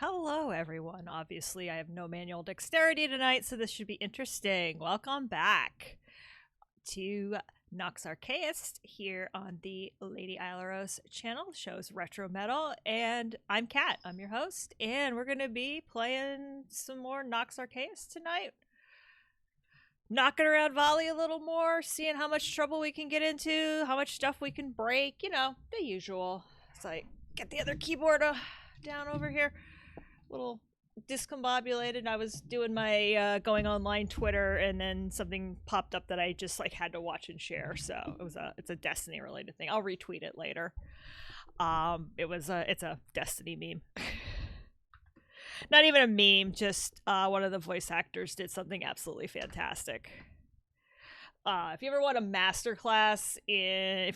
Hello, everyone. Obviously, I have no manual dexterity tonight, so this should be interesting. Welcome back to Nox Archaist here on the Lady Aileros channel. The show's Retro Metal, and I'm Kat. I'm your host, and we're going to be playing some more Nox Archaist tonight. Knocking around Vali a little more, seeing how much trouble we can get into, how much stuff we can break, you know, the usual. It's like, get the other keyboard down over here. Little discombobulated. I was doing my going online Twitter, and then something popped up that I just like had to watch and share. So it's a Destiny related thing. I'll retweet it later. It's a Destiny meme. Not even a meme, just one of the voice actors did something absolutely fantastic. If you ever want a masterclass in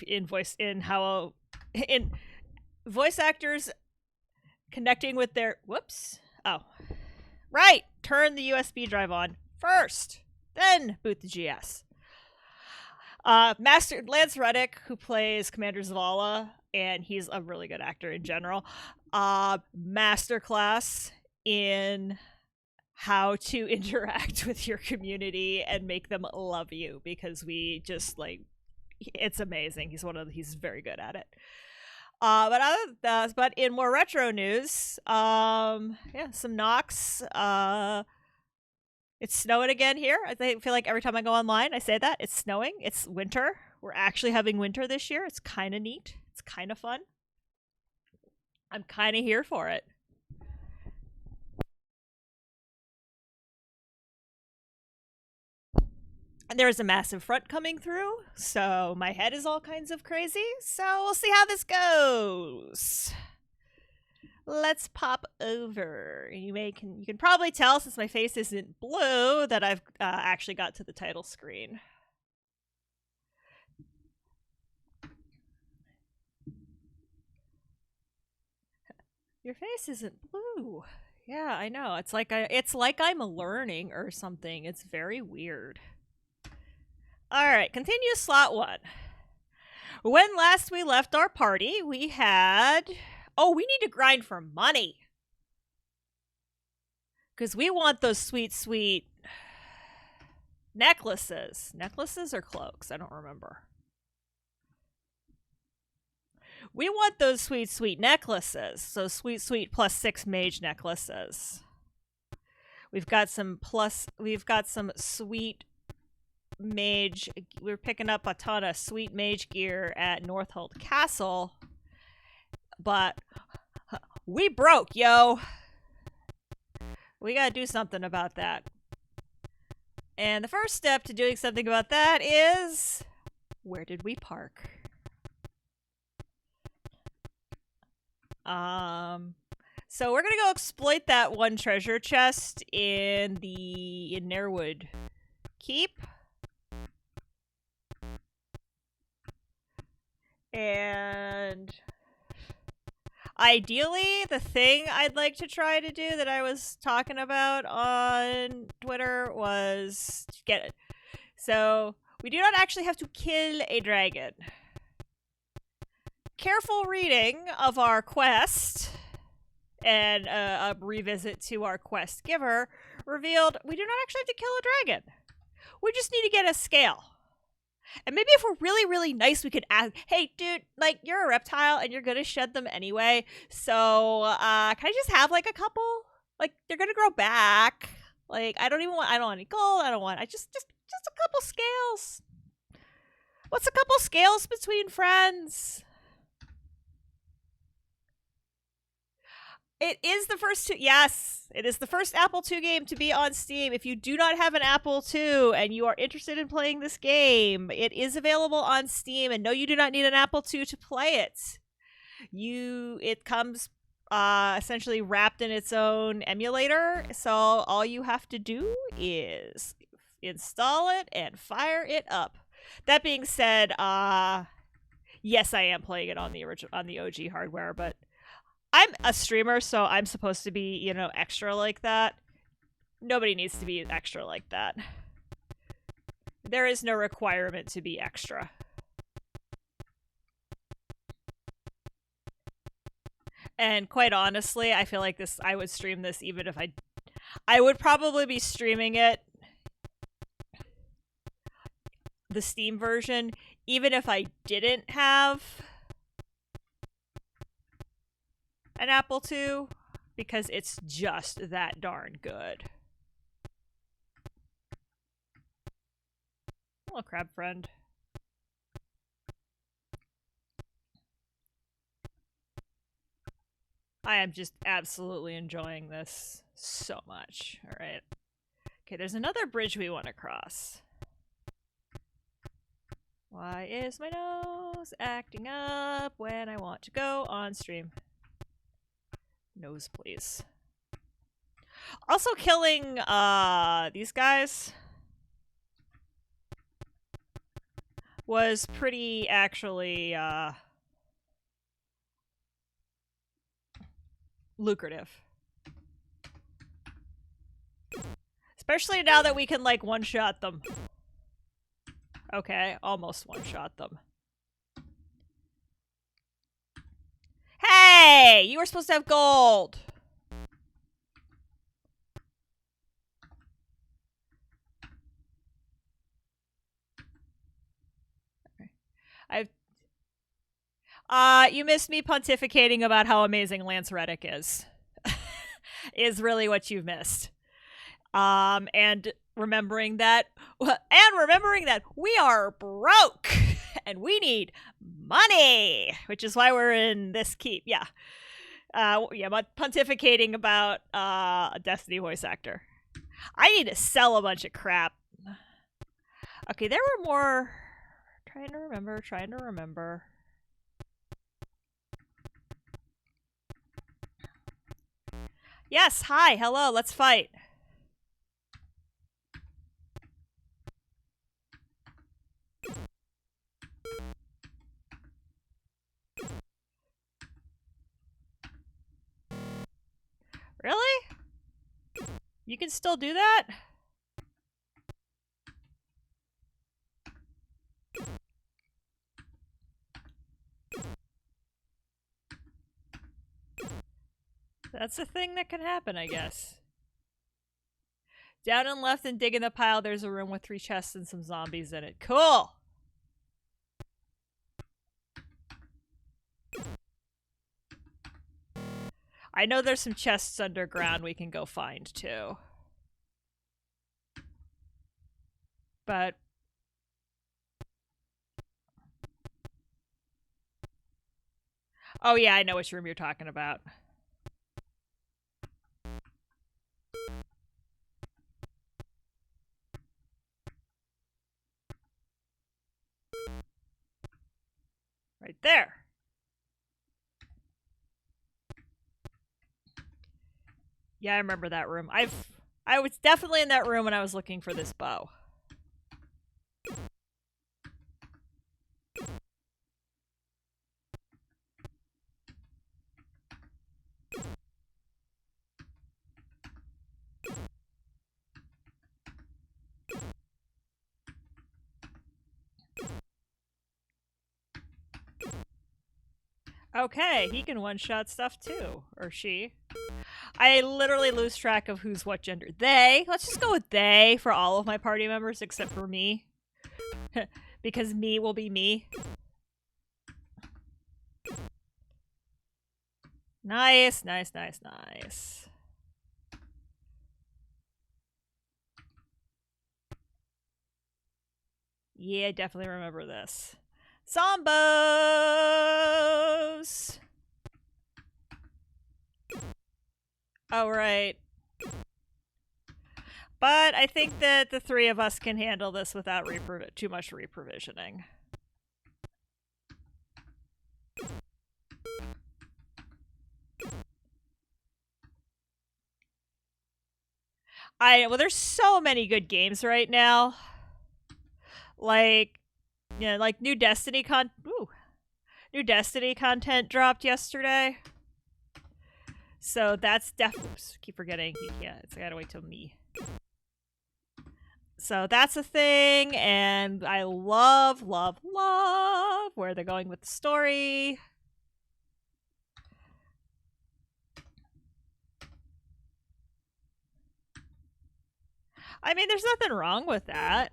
voice actors connecting with their turn the USB drive on first, then boot the GS. Master Lance Reddick, who plays Commander Zavala, and he's a really good actor in general. Masterclass in how to interact with your community and make them love you, because we just it's amazing. He's very good at it. But in more retro news, some Nox. It's snowing again here. I feel like every time I go online, I say that. It's snowing. It's winter. We're actually having winter this year. It's kind of neat. It's kind of fun. I'm kind of here for it. And there's a massive front coming through, so my head is all kinds of crazy. So we'll see how this goes. Let's pop over. You can probably tell, since my face isn't blue, that I've actually got to the title screen. Your face isn't blue. Yeah, I know. It's like I'm learning or something. It's very weird. Alright, continue slot 1. When last we left our party, we had... Oh, we need to grind for money. Because we want those sweet, sweet necklaces. Necklaces or cloaks? I don't remember. We want those sweet, sweet necklaces. So sweet, sweet +6 mage necklaces. We've got some sweet mage. We're picking up a ton of sweet mage gear at Northolt Castle, but we broke, yo. We gotta do something about that. And the first step to doing something about that is, where did we park? So we're gonna go exploit that one treasure chest in Nairwood Keep. And ideally, the thing I'd like to try to do that I was talking about on Twitter was get it. So we do not actually have to kill a dragon. Careful reading of our quest and a revisit to our quest giver revealed we do not actually have to kill a dragon. We just need to get a scale. And maybe if we're really, really nice, we could ask, hey, dude, like, you're a reptile and you're going to shed them anyway. So, can I just have, like, a couple? Like, they're going to grow back. Like, I don't want any gold. Just a couple scales. What's a couple scales between friends? It is the first it is the first Apple II game to be on Steam. If you do not have an Apple II and you are interested in playing this game, it is available on Steam. And no, you do not need an Apple II to play it. It comes essentially wrapped in its own emulator. So all you have to do is install it and fire it up. That being said, yes, I am playing it on the OG hardware, but I'm a streamer, so I'm supposed to be, extra like that. Nobody needs to be extra like that. There is no requirement to be extra. And quite honestly, I feel like I would stream this even if I would probably be streaming it, the Steam version, even if I didn't have an Apple II, because it's just that darn good. Hello, crab friend. I am just absolutely enjoying this so much. All right. Okay, there's another bridge we want to cross. Why is my nose acting up when I want to go on stream? Nose, please. Also killing these guys was pretty actually lucrative. Especially now that we can like one-shot them. Okay, almost one-shot them. Hey! You were supposed to have gold! You missed me pontificating about how amazing Lance Reddick is. Is really what you've missed. And remembering that we are broke and we need money, which is why we're in this keep. Yeah. But pontificating about a Destiny voice actor. I need to sell a bunch of crap. Okay, there were more. Trying to remember. Yes, hi, hello, let's fight. Really? You can still do that? That's a thing that can happen, I guess. Down and left and dig in the pile, there's a room with 3 chests and some zombies in it. Cool! I know there's some chests underground we can go find, too. But... oh yeah, I know which room you're talking about. Right there. Yeah, I remember that room. I was definitely in that room when I was looking for this bow. Okay, he can one-shot stuff too. Or she. I literally lose track of who's what gender. They. Let's just go with they for all of my party members except for me. Because me will be me. Nice, nice, nice, nice. Yeah, I definitely remember this. Zombos! Oh, right. But I think that the 3 of us can handle this without too much reprovisioning. Well, there's so many good games right now. Like, you know, like new Destiny new Destiny content dropped yesterday. So that's definitely... keep forgetting. Yeah, I gotta wait till me. So that's a thing, and I love, love, love where they're going with the story. I mean, there's nothing wrong with that.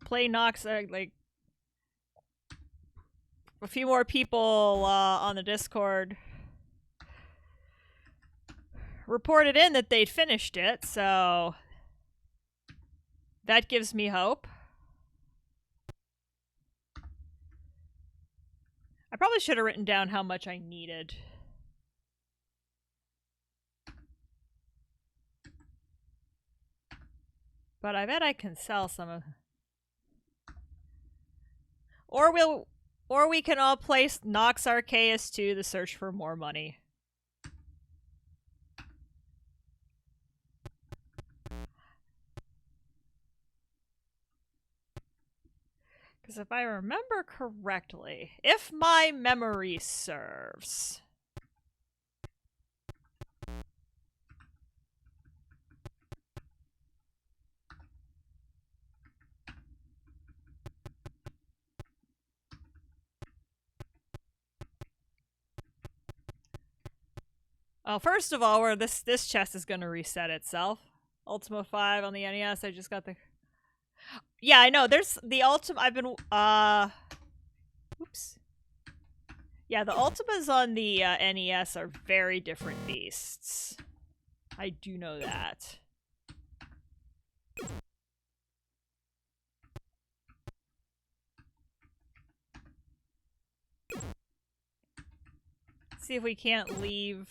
Play Nox, like, a few more people on the Discord reported in that they'd finished it, so that gives me hope. I probably should have written down how much I needed. But I bet I can sell some of... Or we can all place Nox Archaist to the search for more money. Because if I remember correctly, if my memory serves... Well, first of all, where this chest is going to reset itself. Ultima 5 on the NES. I just got the... Yeah, I know. There's the Ultima... I've been... Oops. Yeah, the Ultimas on the NES are very different beasts. I do know that. See if we can't leave...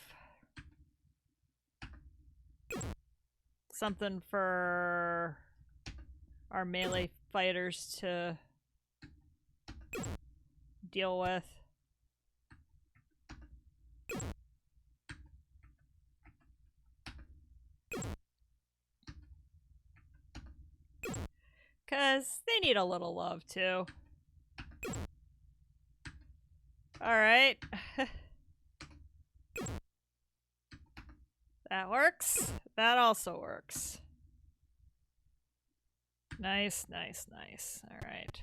something for our melee fighters to deal with. Because they need a little love too. Alright. That works. That also works. Nice, nice, nice. Alright.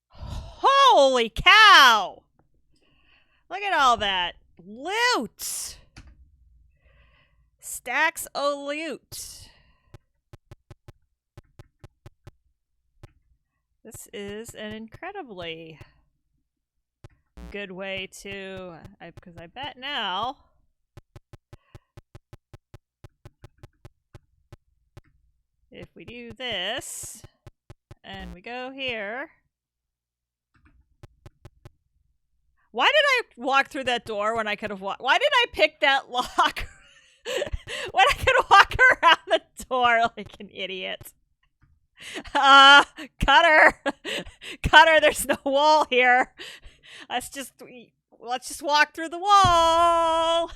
Holy cow! Look at all that loot! Stacks of loot. This is an incredibly good way to... because I bet now... if we do this, and we go here... Why did I walk through that door when I could have walked... Why did I pick that lock when I could walk around the door like an idiot? Cutter! Cutter, there's no wall here. Let's just walk through the wall.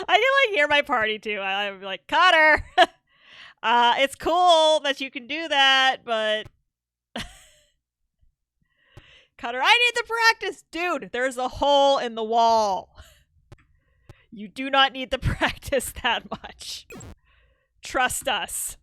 I can like hear my party too. I'm like, Cutter! It's cool that you can do that, but... Cutter, I need the practice! Dude, there's a hole in the wall. You do not need the practice that much. Trust us.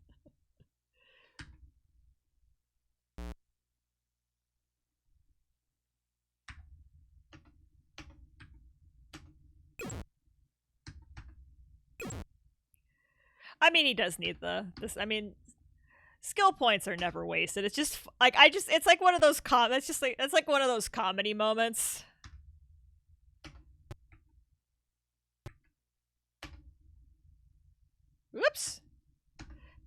I mean, he does need this. I mean, skill points are never wasted. It's just like it's like one of those it's like one of those comedy moments. Oops.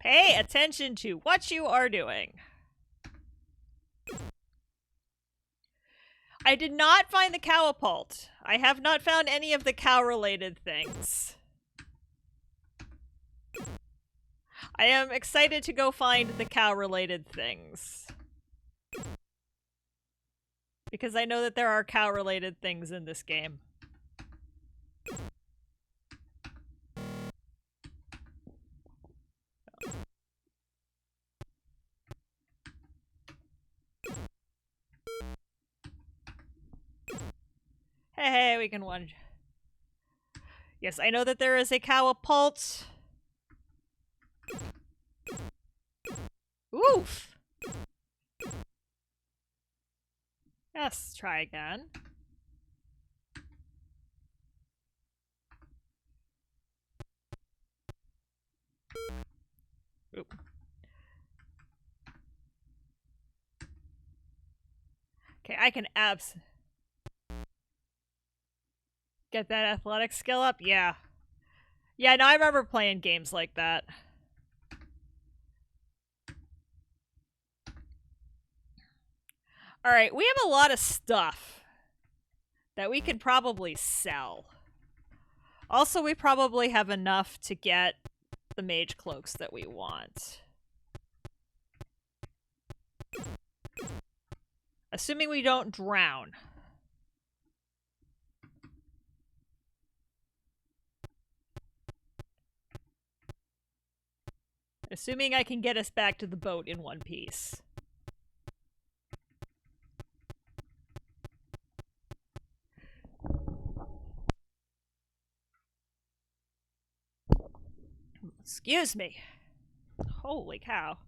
Pay attention to what you are doing. I did not find the cowapult. I have not found any of the cow-related things. I am excited to go find the cow-related things. Because I know that there are cow-related things in this game. Hey, we can one. Yes, I know that there is a cowapult. Oof! Yes, try again. Oop. Okay, I can get that athletic skill up? Yeah. Yeah, no, I remember playing games like that. Alright, we have a lot of stuff that we could probably sell. Also, we probably have enough to get the mage cloaks that we want. Assuming we don't drown. Assuming I can get us back to the boat in one piece. Excuse me. Holy cow.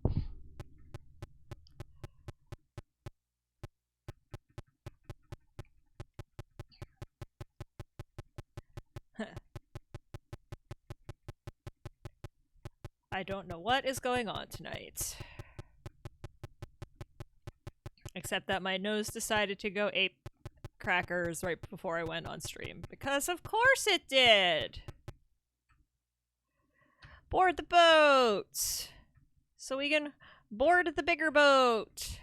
I don't know what is going on tonight. Except that my nose decided to go ape crackers right before I went on stream. Because of course it did! Board the boat! So we can board the bigger boat!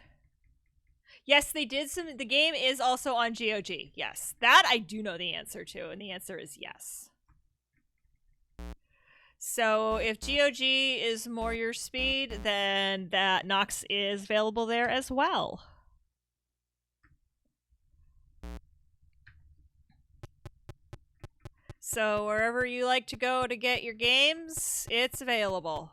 Yes, they did some. The game is also on GOG. Yes. That I do know the answer to, and the answer is yes. So if GOG is more your speed, then that Nox is available there as well. So wherever you like to go to get your games, it's available.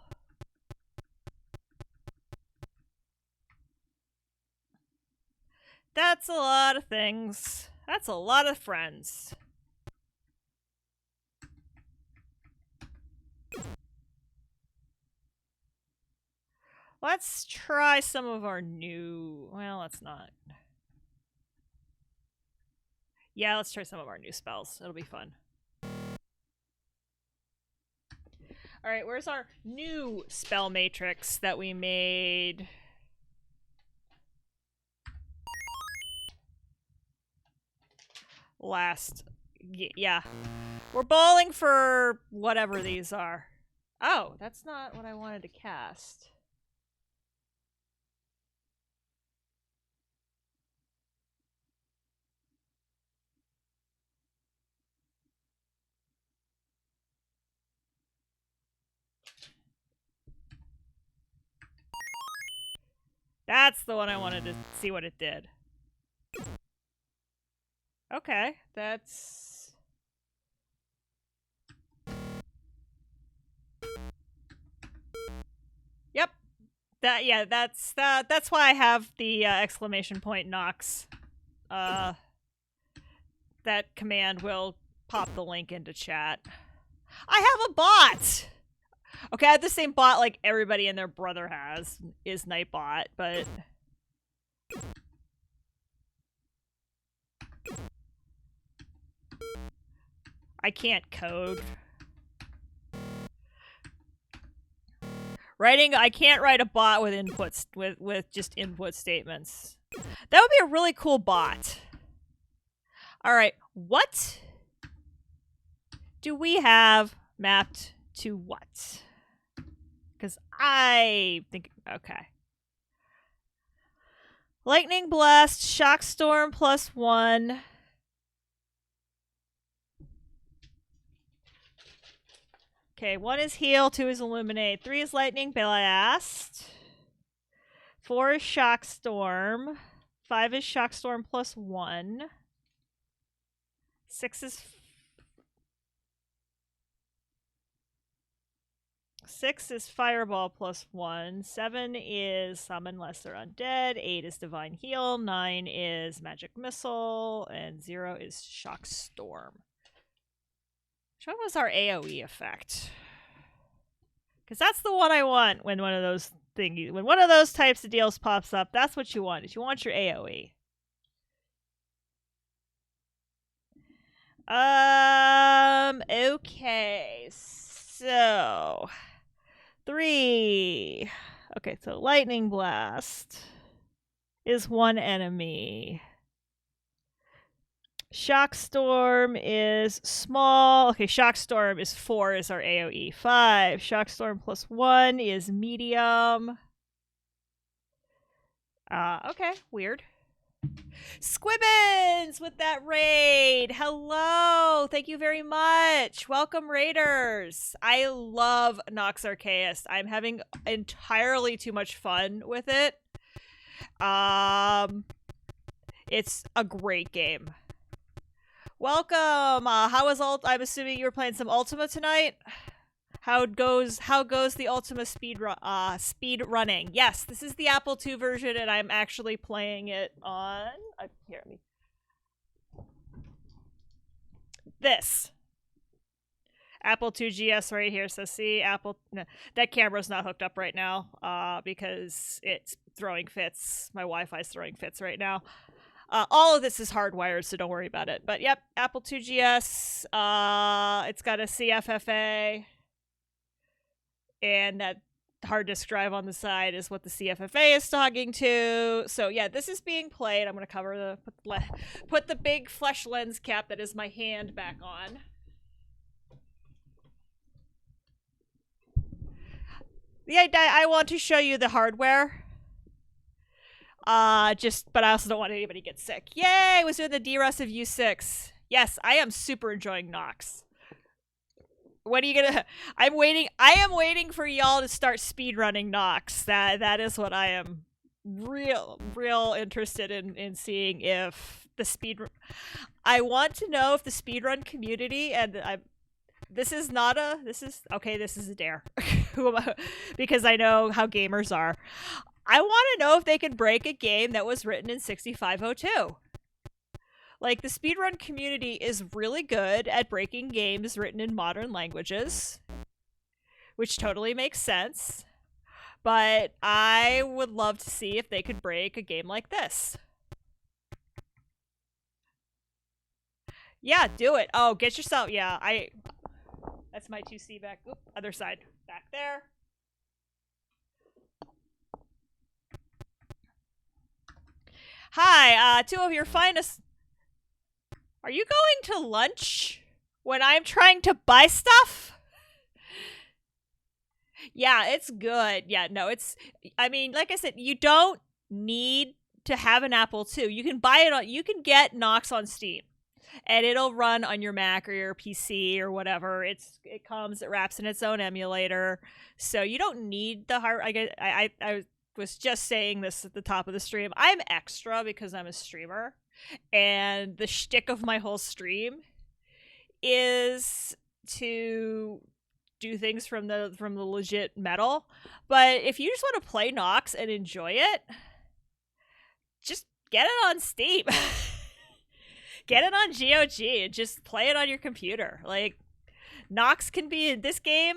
That's a lot of things. That's a lot of friends. Let's try some of our new... Well, let's not. Yeah, let's try some of our new spells. It'll be fun. Alright, where's our new spell matrix that we made? Last... Yeah. We're bowling for whatever these are. Oh, that's not what I wanted to cast. That's the one I wanted to see what it did. Okay, that's... Yep. That's why I have the exclamation point Nox. That command will pop the link into chat. I have a bot! Okay, I have the same bot like everybody and their brother has, is Nightbot, but... I can't code. I can't write a bot with inputs, with just input statements. That would be a really cool bot. Alright, what do we have mapped to what? Because I think... Okay. Lightning Blast, Shock Storm +1. Okay, 1 is Heal, 2 is Illuminate, 3 is Lightning Blast, 4 is Shock Storm, 5 is Shock Storm +1, 6 is... 6 is Fireball +1, 7 is Summon Lesser Undead, 8 is Divine Heal, 9 is Magic Missile, and 0 is Shock Storm. Which one was our AoE effect? Because that's the one I want when one of those thing. When one of those types of deals pops up, that's what you want. Is you want your AoE. Okay. So 3. Okay, so Lightning Blast is one enemy. Shock Storm is small. Okay, Shock Storm is 4 is our AoE. 5. Shock Storm plus 1 is medium. Okay, weird. Squibbins with that raid. Hello. Thank you very much. Welcome, raiders. I love Nox Archaist. I'm having entirely too much fun with it. It's a great game. Welcome. How is I'm assuming you were playing some Ultima tonight. How goes the Ultima speed running? Yes, this is the Apple II version, and I'm actually playing it on here. This Apple II GS right here. So see, no, that camera's not hooked up right now because it's throwing fits. My Wi-Fi's throwing fits right now. All of this is hardwired, so don't worry about it. But yep, Apple II GS. It's got a CFFA. And that hard disk drive on the side is what the CFFA is talking to. So yeah, this is being played. I'm going to cover put the big flesh lens cap that is my hand back on. I want to show you the hardware. But I also don't want anybody to get sick. Yay! I was doing the DRS of U6. Yes, I am super enjoying Nox. When are you gonna? I am waiting for y'all to start speedrunning Nox. That is what I am real interested in seeing if the speed. I want to know if the speedrun community this is a dare. Because I know how gamers are. I want to know if they can break a game that was written in 6502. Like, the speedrun community is really good at breaking games written in modern languages, which totally makes sense. But I would love to see if they could break a game like this. Yeah, do it. Oh, get yourself. Yeah, that's my 2C back. Oop, other side. Back there. Hi, two of your finest. Are you going to lunch when I'm trying to buy stuff? Yeah, it's good. Yeah, no, I mean, like I said, you don't need to have an Apple II. You can buy it you can get Nox on Steam. And it'll run on your Mac or your PC or whatever. It wraps in its own emulator. So you don't need the hard. I was just saying this at the top of the stream. I'm extra because I'm a streamer. And the shtick of my whole stream is to do things from the legit metal. But if you just want to play Nox and enjoy it, just get it on Steam. Get it on GOG and just play it on your computer. Like, Nox can be in this game.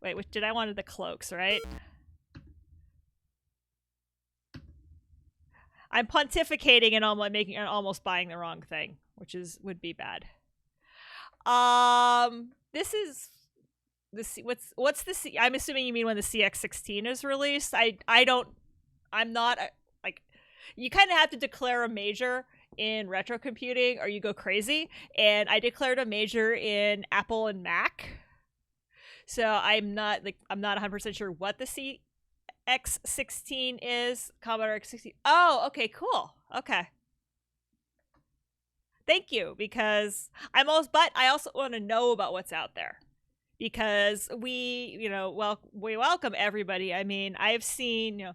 Wait, I wanted the cloaks, right? I'm pontificating and almost buying the wrong thing, which would be bad. This is what's the C? I'm assuming you mean when the CX16 is released. I'm not like, you kind of have to declare a major in retro computing or you go crazy, and I declared a major in Apple and Mac. So I'm not 100% sure what the CX16 is. Commodore X16. Oh, okay, cool. Okay. Thank you, because but I also want to know about what's out there, because we welcome everybody. I mean, I've seen,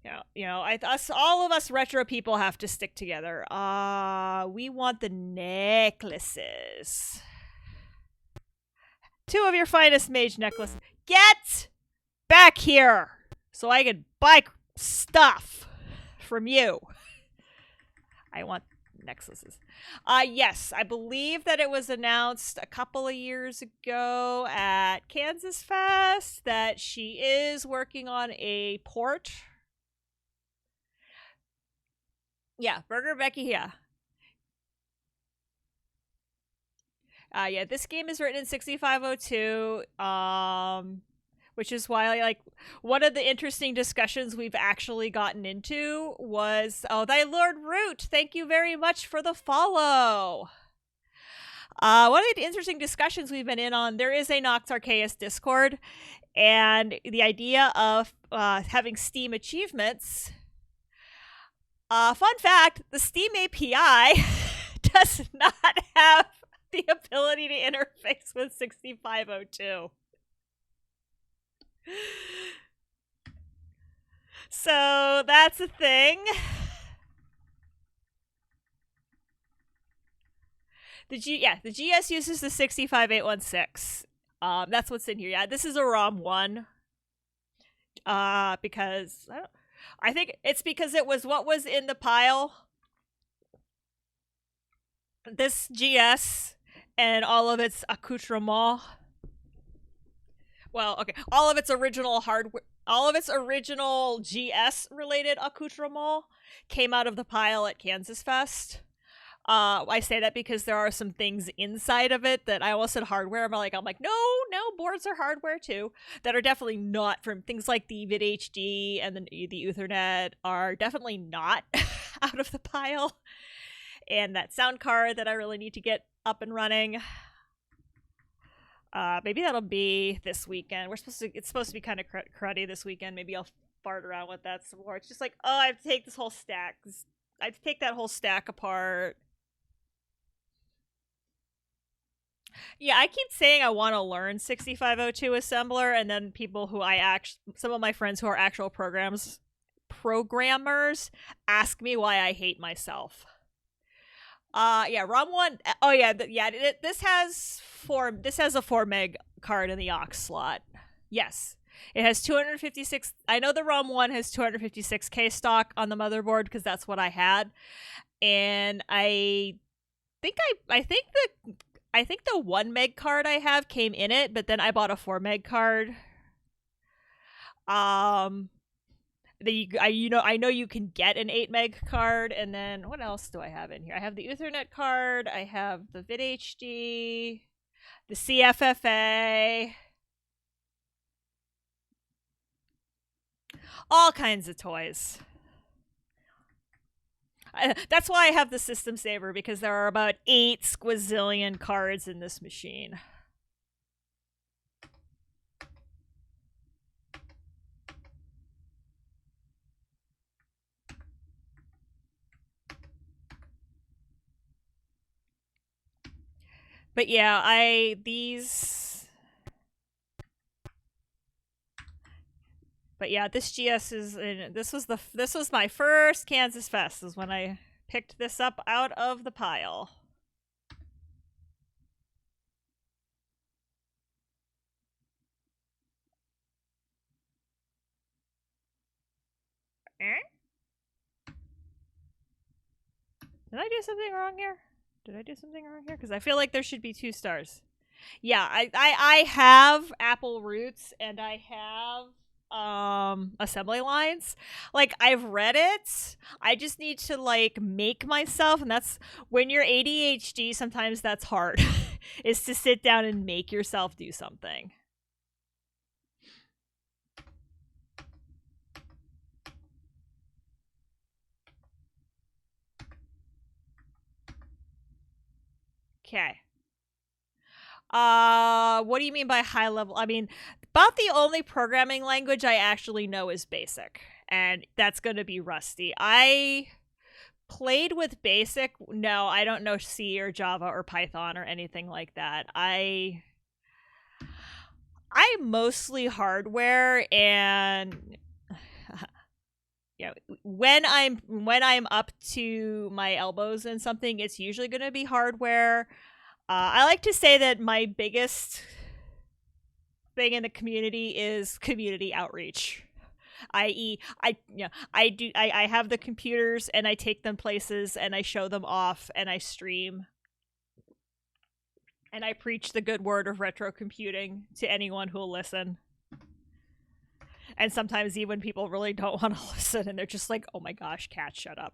all of us retro people have to stick together. We want the necklaces. 2 of your finest mage necklaces. Get back here so I can buy stuff from you. I want necklaces. Yes, I believe that it was announced a couple of years ago at Kansas Fest that she is working on a port. Yeah, Burger Becky, yeah. Yeah, this game is written in 6502. Which is why, like, one of the interesting discussions we've actually gotten into was, oh, thy Lord Root, thank you very much for the follow. One of the interesting discussions we've been in on, there is a Nox Archaist Discord, and the idea of having Steam achievements. Fun fact, the Steam API does not have the ability to interface with 6502. So that's a thing. The GS uses the 65816. That's what's in here. Yeah, this is a ROM 1. Because I think it's because it was what was in the pile. This GS and all of its accoutrement. Well, okay, all of its original hardware, all of its original GS related accoutrement came out of the pile at Kansas Fest. I say that because there are some things inside of it that I almost said hardware. I'm like, no, boards are hardware too. That are definitely not from things like the VidHD and the Ethernet are definitely not out of the pile. And that sound card that I really need to get up and running. Maybe that'll be this weekend. It's supposed to be kind of cruddy this weekend. Maybe I'll fart around with that some more. It's just like, oh, I have to take this whole stack. I have to take that whole stack apart. Yeah, I keep saying I want to learn 6502 assembler, and then people who some of my friends who are actual programmers ask me why I hate myself. Yeah, ROM 1. Oh yeah, this has a 4 meg card in the aux slot. Yes. It has 256. I know the ROM 1 has 256K stock on the motherboard because that's what I had. And I think the 1 meg card I have came in it, but then I bought a 4 meg card. I know you can get an 8 meg card, and then what else do I have in here? I have the Ethernet card, I have the VidHD, the CFFA, all kinds of toys. That's why I have the System Saver, because there are about 8 squazillion cards in this machine. But yeah, But yeah, this GS is this was my first Kansas Fest, is when I picked this up out of the pile. Did I do something wrong here? Because I feel like there should be 2 stars. Yeah, I have Apple roots, and I have assembly lines. Like, I've read it. I just need to, like, make myself, and that's when you're ADHD, sometimes that's hard. Is to sit down and make yourself do something. Okay. What do you mean by high level? I mean, about the only programming language I actually know is BASIC, and that's going to be Rusty. I played with BASIC. No, I don't know C or Java or Python or anything like that. I'm mostly hardware, and yeah, when I'm up to my elbows in something, it's usually going to be hardware. I like to say that my biggest thing in the community is community outreach. I.e., I have the computers and I take them places and I show them off and I stream and I preach the good word of retro computing to anyone who'll listen. And sometimes even people really don't want to listen and they're just like, oh my gosh, Cat, shut up.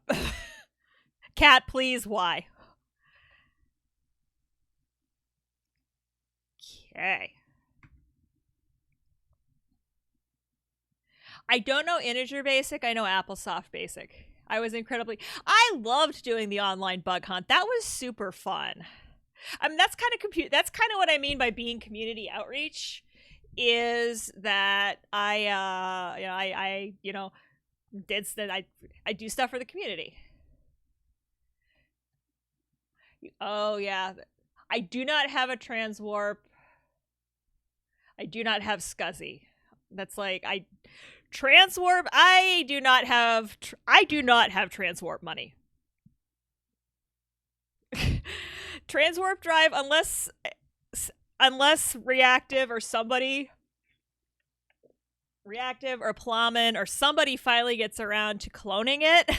Cat, please, why? Okay. I don't know Integer Basic. I know AppleSoft Basic. I loved doing the online bug hunt. That was super fun. I mean, that's kind of what I mean by being community outreach, is that I do stuff for the community. Oh yeah. I do not have a transwarp. I do not have SCSI. That's like transwarp. I do not have transwarp money. Transwarp drive, unless reactive or Plowman or somebody finally gets around to cloning it.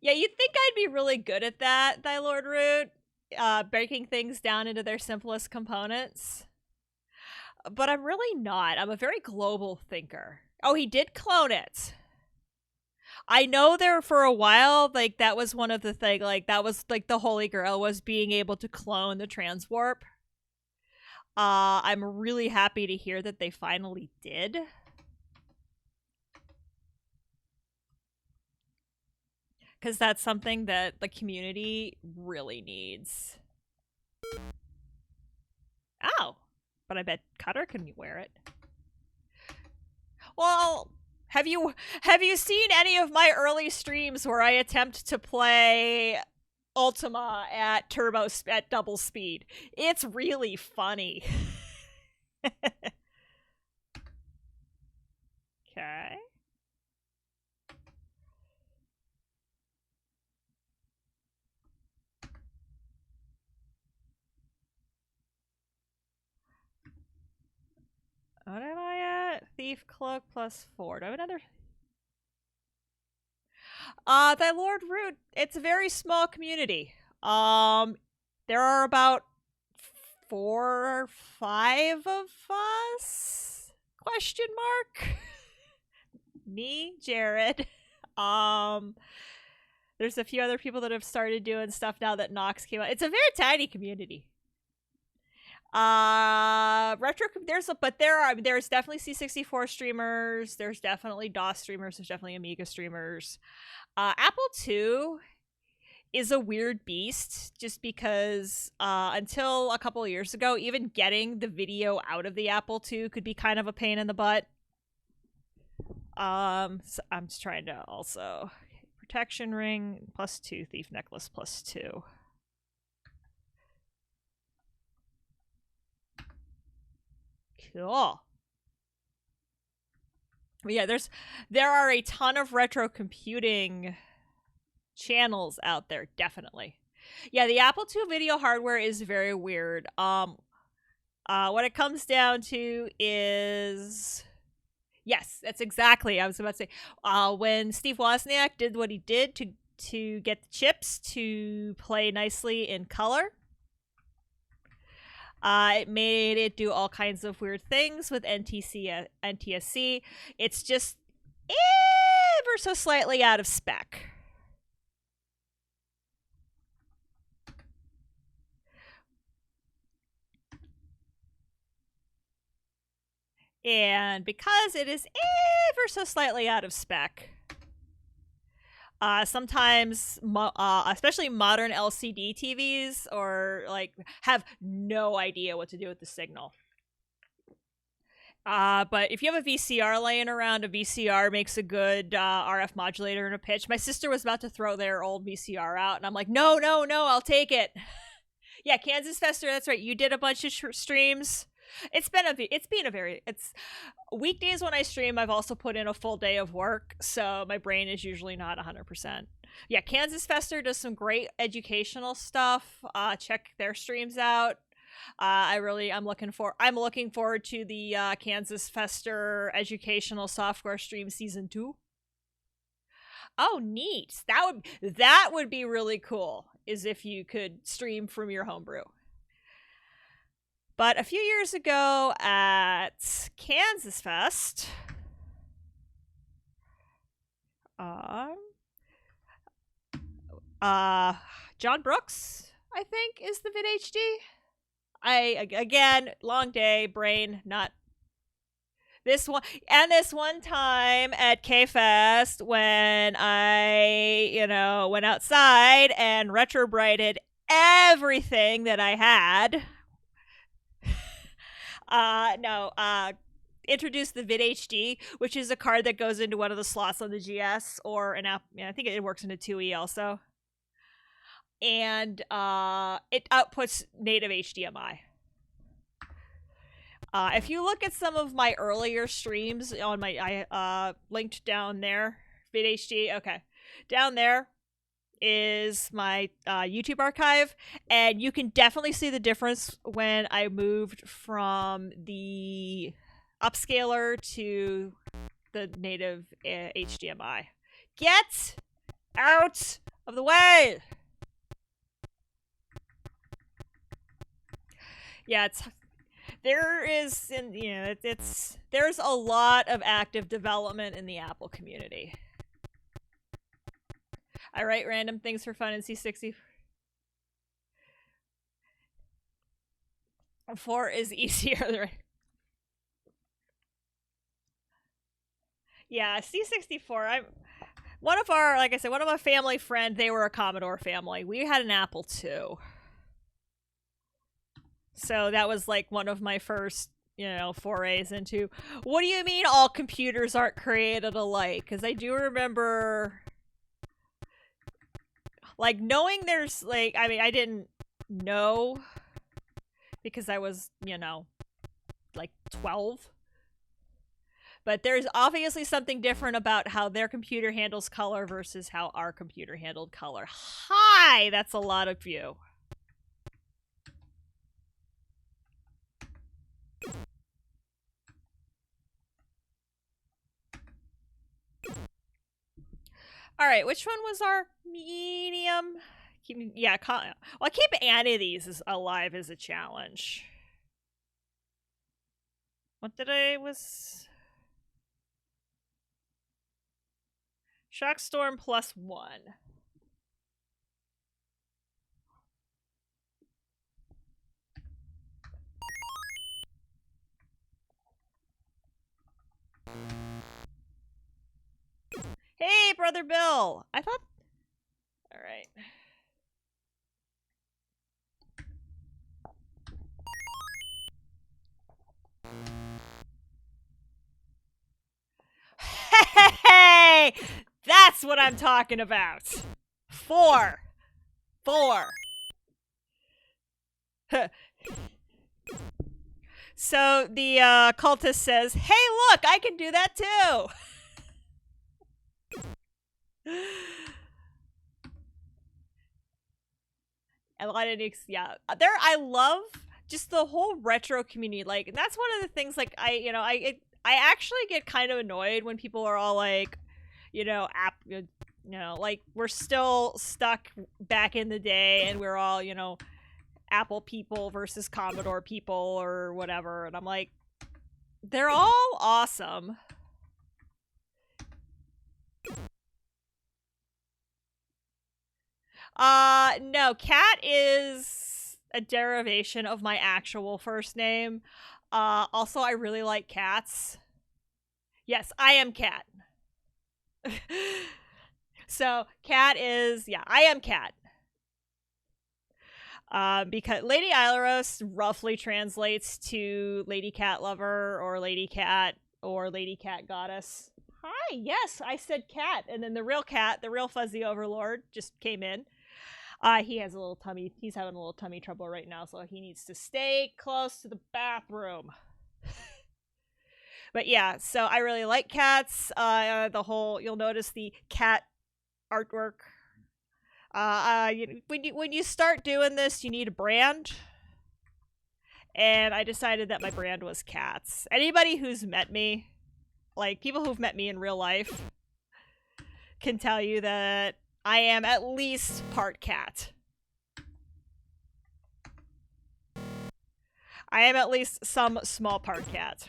Yeah, you'd think I'd be really good at that, Thy Lord Root, breaking things down into their simplest components. But I'm really not. I'm a very global thinker. Oh, he did clone it. I know there for a while, like, that was one of the things, like, that was, like, the holy grail was being able to clone the transwarp. I'm really happy to hear that they finally did. Because that's something that the community really needs. Oh, but I bet Cutter can wear it. Well, have you seen any of my early streams where I attempt to play Ultima at double speed? It's really funny. Okay. What am I at? Thief Cloak +4. Do I have another? Thy Lord Root. It's a very small community. There are about 4 or 5 of us? Question mark. Me, Jared. There's a few other people that have started doing stuff now that Nox came out. It's a very tiny community. There's definitely C64 streamers, there's definitely DOS streamers, there's definitely Amiga streamers. Apple II is a weird beast, just because until a couple of years ago, even getting the video out of the Apple II could be kind of a pain in the butt. So I'm just trying to also protection ring +2, thief necklace +2. Cool. But yeah, there are a ton of retro computing channels out there, definitely. Yeah, the Apple II video hardware is very weird. What it comes down to is, yes, that's exactly, I was about to say, when Steve Wozniak did what he did to get the chips to play nicely in color, it made it do all kinds of weird things with NTSC. It's just ever so slightly out of spec. And because it is ever so slightly out of spec, sometimes, especially modern LCD TVs, or like have no idea what to do with the signal. But if you have a VCR laying around, a VCR makes a good RF modulator and a pitch. My sister was about to throw their old VCR out, and I'm like, no, I'll take it. Yeah, Kansas Fester, that's right. You did a bunch of streams. It's weekdays when I stream, I've also put in a full day of work, so my brain is usually not 100%. Yeah, Kansas Fester does some great educational stuff. Check their streams out. I'm looking forward to the Kansas Fester Educational Software Stream Season 2. Oh, neat. That would be really cool, is if you could stream from your homebrew. But a few years ago at Kansas Fest, John Brooks, I think, is the VidHD. Again, long day, brain not this one. And this one time at K-Fest when I, went outside and retrobrighted everything that I had. Introduced the VidHD, which is a card that goes into one of the slots on the GS or an app. I think it works into 2E also. And it outputs native HDMI. If you look at some of my earlier streams on I linked down there, VidHD, okay. Down there is my YouTube archive, and you can definitely see the difference when I moved from the upscaler to the native HDMI. Get out of the way! Yeah, there's a lot of active development in the Apple community. I write random things for fun in C64 is easier. Yeah, C64. One of my family friend, they were a Commodore family. We had an Apple II. So that was like one of my first, forays into, what do you mean all computers aren't created alike? Because I do remember, like, knowing there's, like, I didn't know because I was, like 12. But there's obviously something different about how their computer handles color versus how our computer handled color. Hi! That's a lot of you. All right, which one was our medium? Keep any of these alive is a challenge. What did I was? Shockstorm +1. Hey, Brother Bill! I thought... Alright. Hey! That's what I'm talking about! 4! So the cultist says, hey, look, I can do that too! And I love just the whole retro community. Like, that's one of the things, like, I actually get kind of annoyed when people are all like, like, we're still stuck back in the day and we're all, Apple people versus Commodore people or whatever. And I'm like, they're all awesome. No, Cat is a derivation of my actual first name. Also, I really like cats. Yes, I am Cat. So, Cat is, I am Cat. Because Lady Aileros roughly translates to Lady Cat Lover or Lady Cat or Lady Cat Goddess. Hi, yes, I said cat, and then the real cat, the real fuzzy overlord, just came in. He has a little tummy. He's having a little tummy trouble right now, so he needs to stay close to the bathroom. But yeah, so I really like cats. You'll notice the cat artwork. When you start doing this, you need a brand. and I decided that my brand was cats. Anybody who's met me, like people who've met me in real life, can tell you that I am at least part cat. I am at least some small part cat.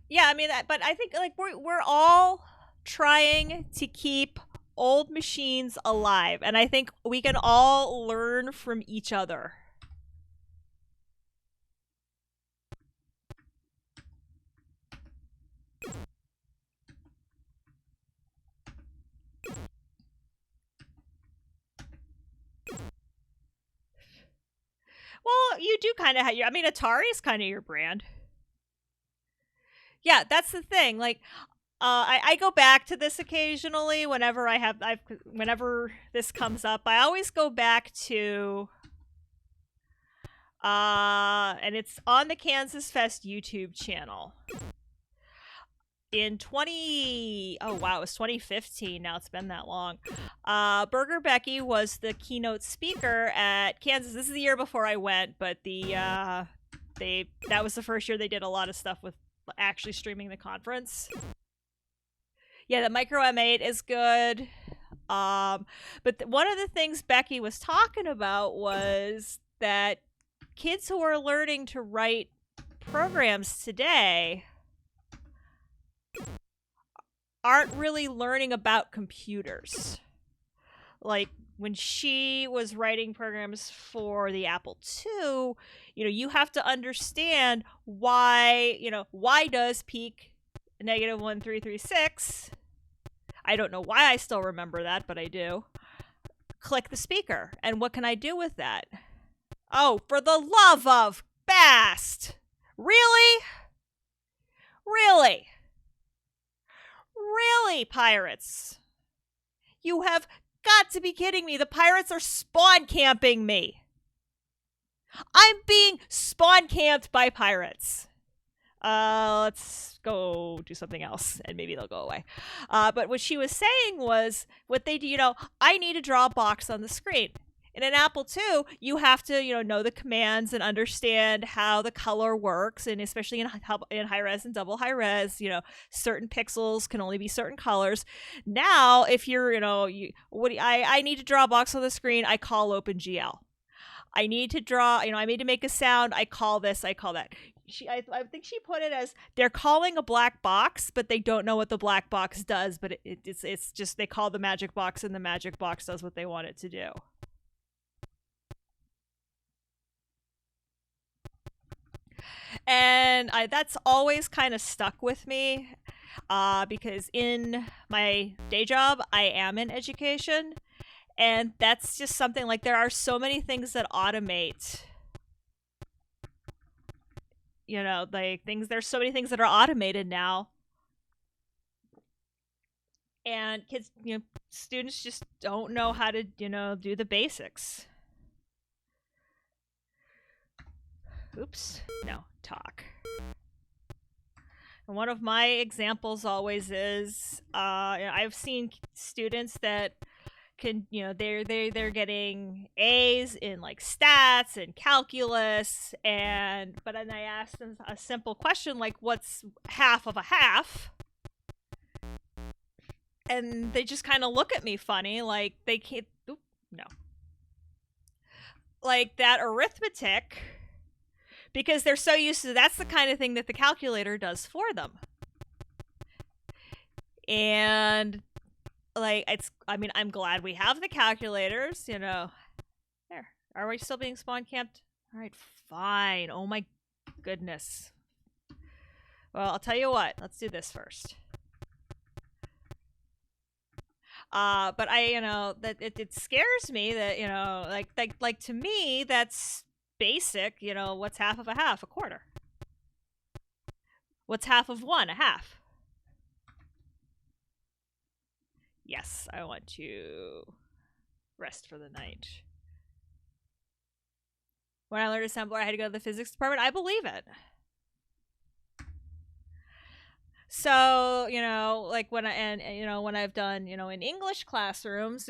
Yeah, I mean, but I think like we're all trying to keep old machines alive, and I think we can all learn from each other. Well, you do kind of have your. I mean, Atari is kind of your brand. Yeah, that's the thing. Like, I go back to this occasionally whenever whenever this comes up. I always go back to, and it's on the Kansas Fest YouTube channel. In oh wow, it was 2015. Now it's been that long. Burger Becky was the keynote speaker at Kansas. This is the year before I went, but that was the first year they did a lot of stuff with actually streaming the conference. Yeah, the Micro M8 is good. But one of the things Becky was talking about was that kids who are learning to write programs today aren't really learning about computers. Like when she was writing programs for the Apple II, you have to understand why does peak -1336. I don't know why I still remember that, but I do. Click the speaker. And what can I do with that? Oh, for the love of Bast! Really? Really? Really, pirates? You have got to be kidding me. The pirates are spawn camping me. I'm being spawn camped by pirates. Let's go do something else and maybe they'll go away. But what she was saying was what they do, I need to draw a box on the screen. In an Apple II, you have to, know the commands and understand how the color works, and especially in high res and double high res, certain pixels can only be certain colors. Now, if you're, I need to draw a box on the screen, I call OpenGL. I need to draw, I need to make a sound, I call this, I call that. I think she put it as they're calling a black box, but they don't know what the black box does, but it's just they call the magic box and the magic box does what they want it to do. And that's always kind of stuck with me because in my day job, I am in education. And that's just something like there are so many things that automate. There's so many things that are automated now. And kids, students just don't know how to, do the basics. Oops. No, talk. And one of my examples always is I've seen students that can, they're getting A's in like stats and calculus, but then I asked them a simple question like, what's half of a half? And they just kind of look at me funny, like they can't. No. Like that arithmetic, because they're so used to that's the kind of thing that the calculator does for them. And like I'm glad we have the calculators, There. Are we still being spawn camped? All right, fine. Oh my goodness. Well, I'll tell you what. Let's do this first. But that it scares me that, like to me, that's basic, what's half of a half? A quarter. What's half of one? A half. Yes, I want to rest for the night. When I learned assembler, I had to go to the physics department. I believe it. So, like when when I've done, in English classrooms,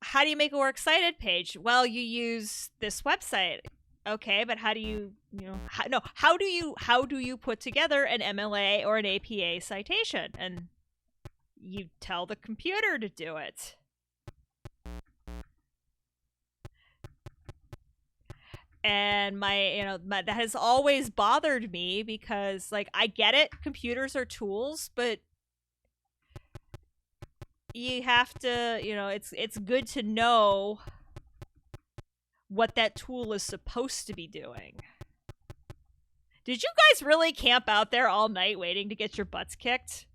how do you make a works cited page? Well, you use this website. Okay, but how do you, how do you put together an MLA or an APA citation? And you tell the computer to do it. And that has always bothered me because, like, I get it, computers are tools, but you have to, it's good to know what that tool is supposed to be doing. Did you guys really camp out there all night waiting to get your butts kicked?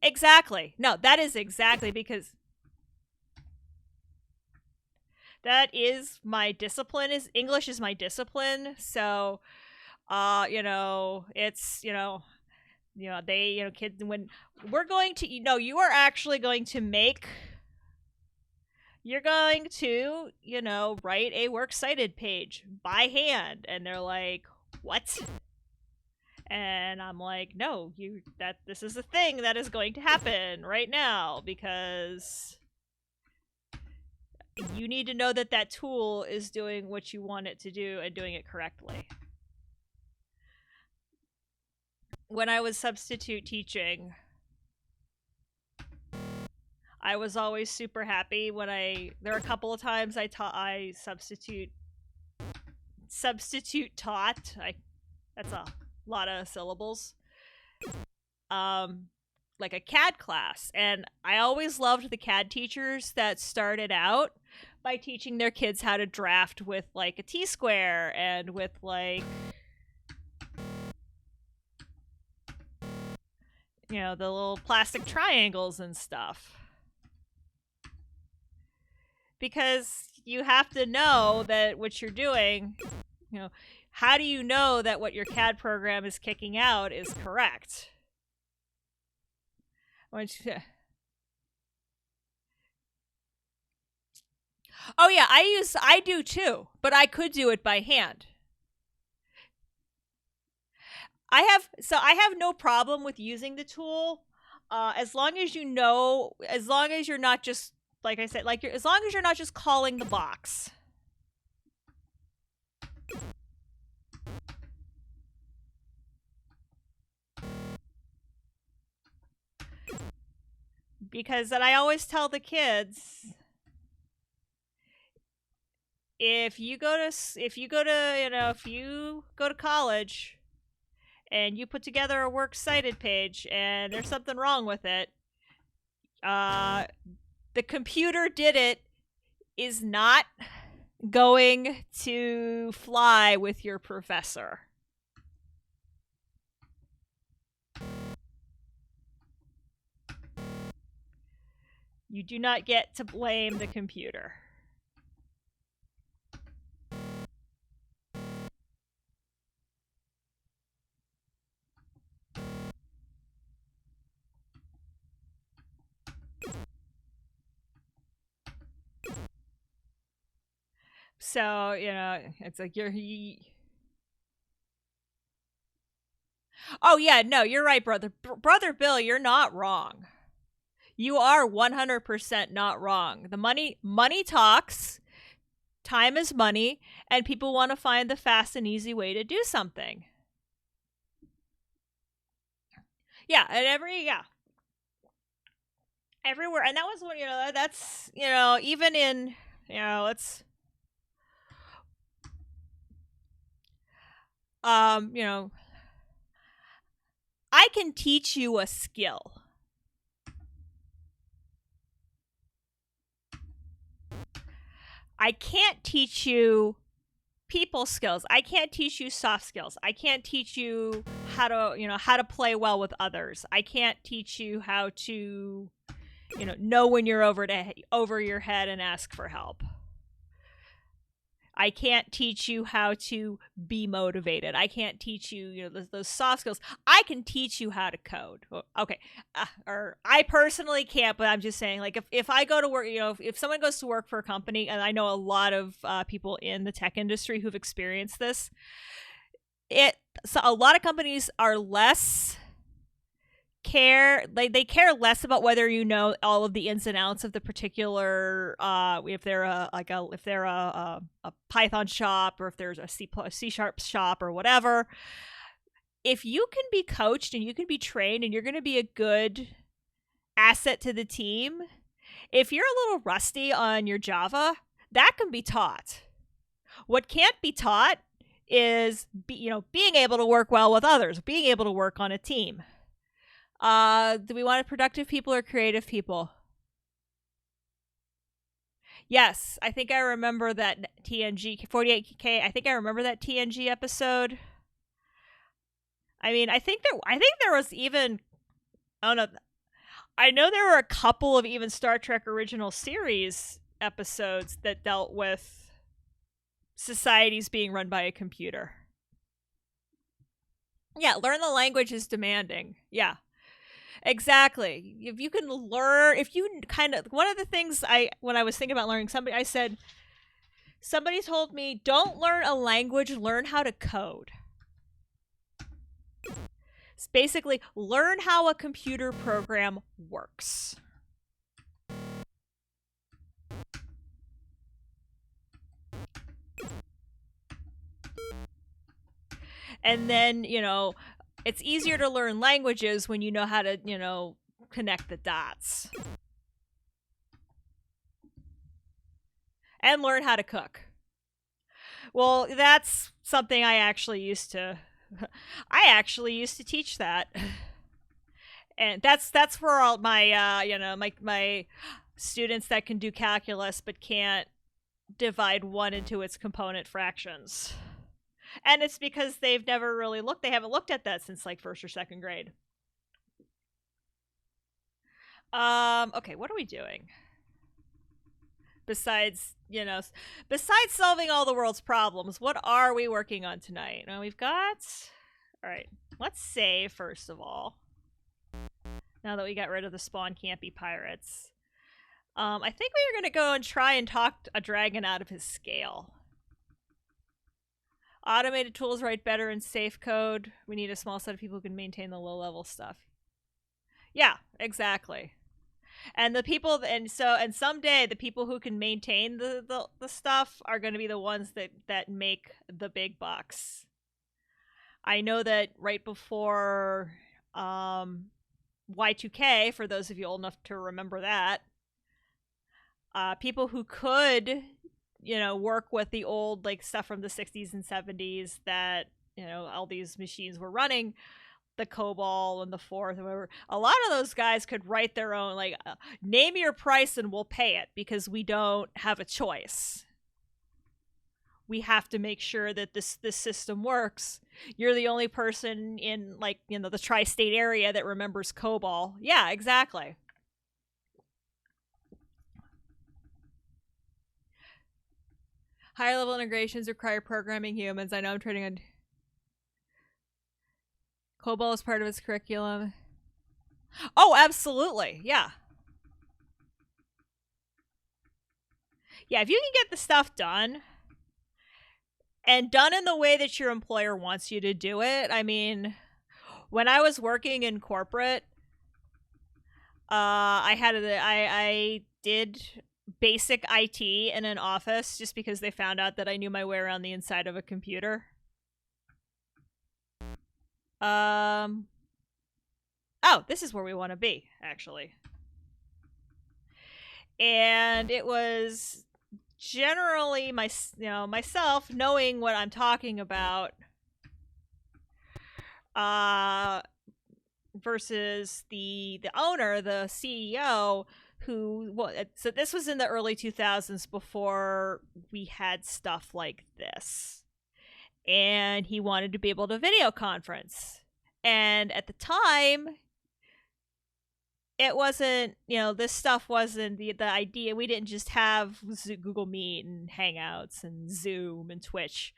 Exactly. No, that is exactly because that is my discipline. Is English is my discipline. So, it's, they, kids, when we're going to, you are actually going to you're going to, write a works cited page by hand. And they're like, what? And I'm like, no, this is a thing that is going to happen right now because you need to know that that tool is doing what you want it to do and doing it correctly. When I was substitute teaching, I was always super happy when there were a couple of times I substitute taught. That's a lot of syllables. Like a CAD class, and I always loved the CAD teachers that started out by teaching their kids how to draft with like a T-square and with like the little plastic triangles and stuff. Because you have to know that what you're doing, how do you know that what your CAD program is kicking out is correct? Oh yeah, I do too, but I could do it by hand. I have no problem with using the tool, as long as you're not just, like I said, as long as you're not just calling the box. Because then I always tell the kids, if you go to college and you put together a works cited page and there's something wrong with it, the computer did it is not going to fly with your professor. You do not get to blame the computer. So, it's like oh yeah, no, you're right, brother Bill, you're not wrong. You are 100% not wrong. The money talks. Time is money, and people want to find the fast and easy way to do something. Yeah, and everywhere, and that was when that's even in it's I can teach you a skill. I can't teach you people skills. I can't teach you soft skills. I can't teach you how to play well with others. I can't teach you how to know when you're over your head and ask for help. I can't teach you how to be motivated. I can't teach you, those soft skills. I can teach you how to code. Okay. Or I personally can't, but I'm just saying, like, if I go to work, if someone goes to work for a company, and I know a lot of people in the tech industry who've experienced this, So a lot of companies are less they care less about whether you know all of the ins and outs of the particular if they're a Python shop, or if there's a C sharp shop or whatever. If you can be coached and you can be trained and you're going to be a good asset to the team, if you're a little rusty on your Java, that can be taught. What can't be taught is being able to work well with others, being able to work on a team. Do we want productive people or creative people? Yes, I think I remember that TNG 48K. I think I remember that TNG episode. I mean, I think there was even, I don't know. I know there were a couple of even Star Trek original series episodes that dealt with societies being run by a computer. Yeah, learn the language is demanding. Yeah. Exactly. If you can learn, one of the things when I was thinking about learning, somebody told me, don't learn a language, learn how to code. It's basically learn how a computer program works. And then, it's easier to learn languages when you know how to, connect the dots. And learn how to cook. Well, that's something I actually used to teach that. And that's for all my my students that can do calculus but can't divide one into its component fractions. And it's because they haven't looked at that since like first or second grade. Okay, what are we doing? Besides solving all the world's problems, what are we working on tonight? Now we've got, all right, let's save first of all. Now that we got rid of the spawn campy pirates. I think we are going to go and try and talk a dragon out of his scale. Automated tools write better in safe code. We need a small set of people who can maintain the low-level stuff. Yeah, exactly. And the people, and someday the people who can maintain the stuff are going to be the ones that make the big bucks. I know that right before Y2K, for those of you old enough to remember that, people who could, work with the old like stuff from the 60s and 70s that, all these machines were running, the COBOL and the Forth or whatever, a lot of those guys could write their own, like, name your price and we'll pay it, because we don't have a choice. We have to make sure that this system works. You're the only person in, like, the tri-state area that remembers COBOL. Yeah, exactly. Higher level integrations require programming humans. I know I'm trading on COBOL is part of its curriculum. Oh, absolutely. Yeah. Yeah, if you can get the stuff done, and done in the way that your employer wants you to do it. I mean, when I was working in corporate, I did basic IT in an office just because they found out that I knew my way around the inside of a computer. Oh, this is where we want to be, actually. And it was generally myself knowing what I'm talking about versus the owner, the CEO, so this was in the early 2000s before we had stuff like this. And he wanted to be able to video conference. And at the time, it wasn't, this stuff wasn't the idea. We didn't just have Google Meet and Hangouts and Zoom and Twitch.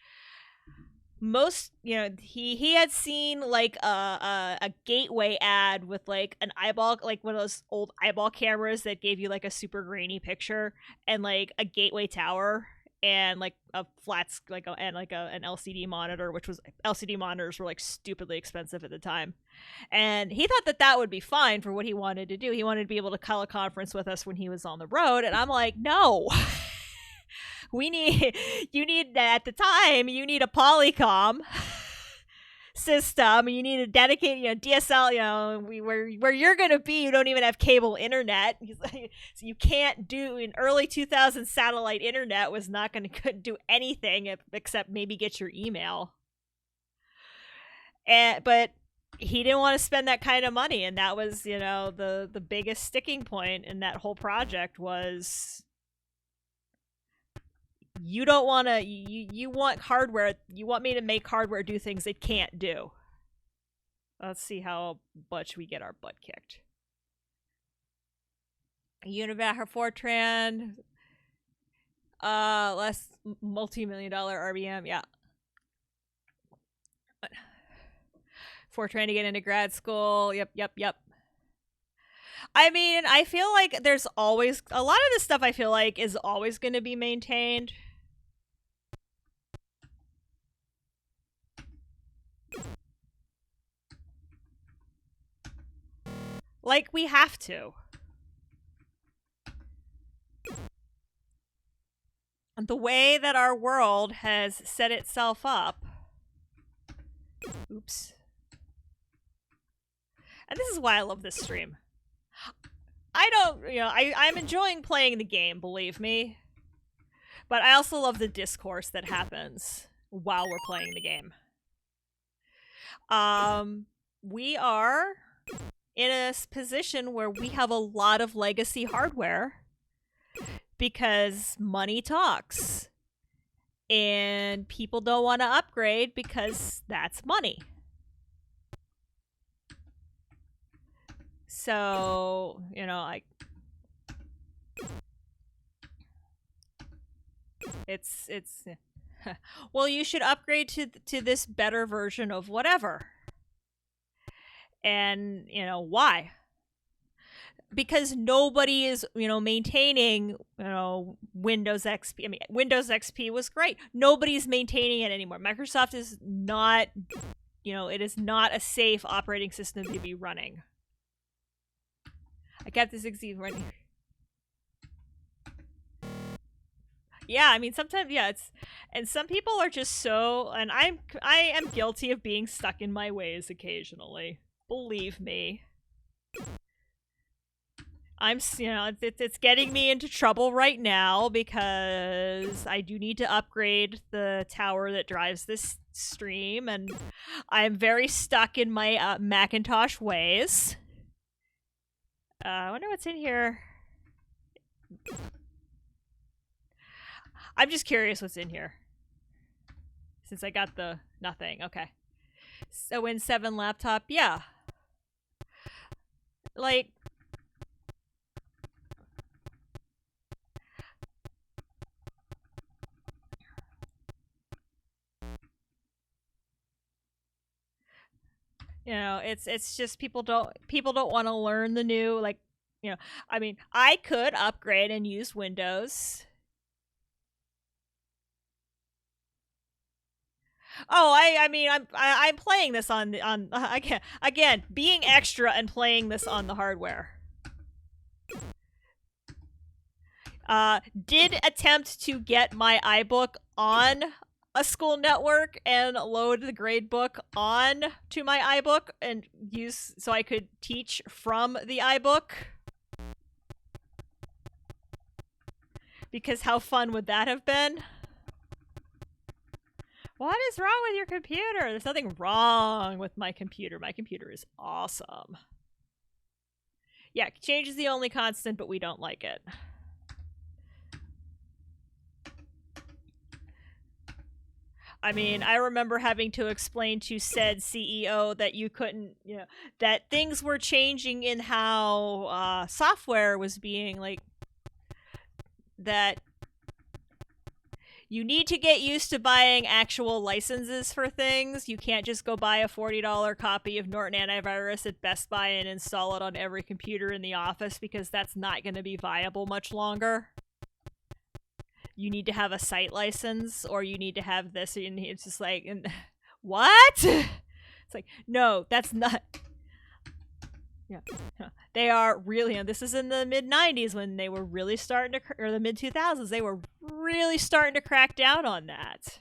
Most, he had seen like a gateway ad with like an eyeball, like one of those old eyeball cameras that gave you like a super grainy picture, and like a gateway tower. and like a an LCD monitor, which was LCD monitors were like stupidly expensive at the time. And he thought that that would be fine for what he wanted to do. He wanted to be able to teleconference with us when he was on the road, and I'm like, no. You need at the time, you need a Polycom system. You need a dedicated, DSL, where you're going to be, you don't even have cable internet. So you can't do, in early 2000s, satellite internet was not going to do anything except maybe get your email. But he didn't want to spend that kind of money, and that was, the biggest sticking point in that whole project was, you don't want to, you want hardware, you want me to make hardware do things it can't do. Let's see how much we get our butt kicked. Univac Fortran, less multi-million-dollar RBM, yeah. Fortran to get into grad school, yep. I mean, I feel like there's always, a lot of this stuff I feel like is always going to be maintained. Like, we have to. The way that our world has set itself up. Oops. And this is why I love this stream. I'm enjoying playing the game, believe me. But I also love the discourse that happens while we're playing the game. We are in a position where we have a lot of legacy hardware because money talks. And people don't want to upgrade because that's money. So, it's well, you should upgrade to this better version of whatever. And, why? Because nobody is, maintaining, Windows XP. I mean, Windows XP was great. Nobody's maintaining it anymore. Microsoft is not, it is not a safe operating system to be running. I kept this running. Yeah, I mean, sometimes, yeah, and some people are just so, and I am guilty of being stuck in my ways occasionally. Believe me. It's getting me into trouble right now because I do need to upgrade the tower that drives this stream, and I'm very stuck in my Macintosh ways. I wonder what's in here. I'm just curious what's in here. Since I got the nothing. Okay. So Win 7 laptop, yeah. Like, it's just people don't want to learn the new, like, I mean, I could upgrade and use Windows. Oh, I mean, I'm playing this on again, being extra and playing this on the hardware. Did attempt to get my iBook on a school network and load the gradebook on to my iBook and use so I could teach from the iBook. Because how fun would that have been? What is wrong with your computer? There's nothing wrong with my computer. My computer is awesome. Yeah, change is the only constant, but we don't like it. I mean, I remember having to explain to said CEO that you couldn't, that things were changing in how software was being, like, that you need to get used to buying actual licenses for things. You can't just go buy a $40 copy of Norton Antivirus at Best Buy and install it on every computer in the office because that's not going to be viable much longer. you need to have a site license, or you need to have this, or it's just like, what? It's like, no, that's not. Yeah, they are really. This is in the mid '90s when they were really starting to, or the mid 2000s, they were really starting to crack down on that.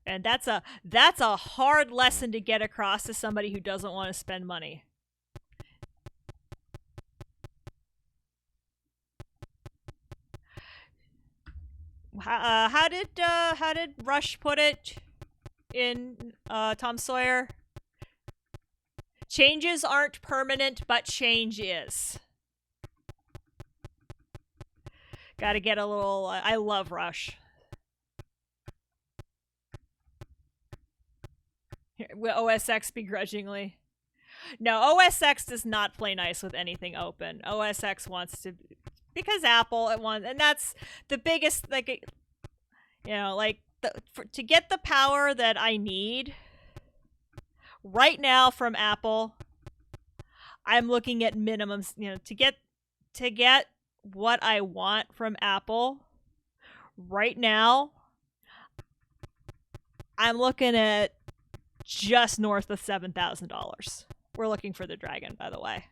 And that's a hard lesson to get across to somebody who doesn't want to spend money. How did Rush put it in Tom Sawyer? Changes aren't permanent, but change is. Gotta get a little. I love Rush. OSX begrudgingly. No, OSX does not play nice with anything open. OSX wants to, because Apple it wants, and that's the biggest, like, you know, like to get the power that I need right now from Apple. I'm looking at minimums, you know, to get what I want from Apple right now. I'm looking at just north of $7,000. We're looking for the Dragon, by the way.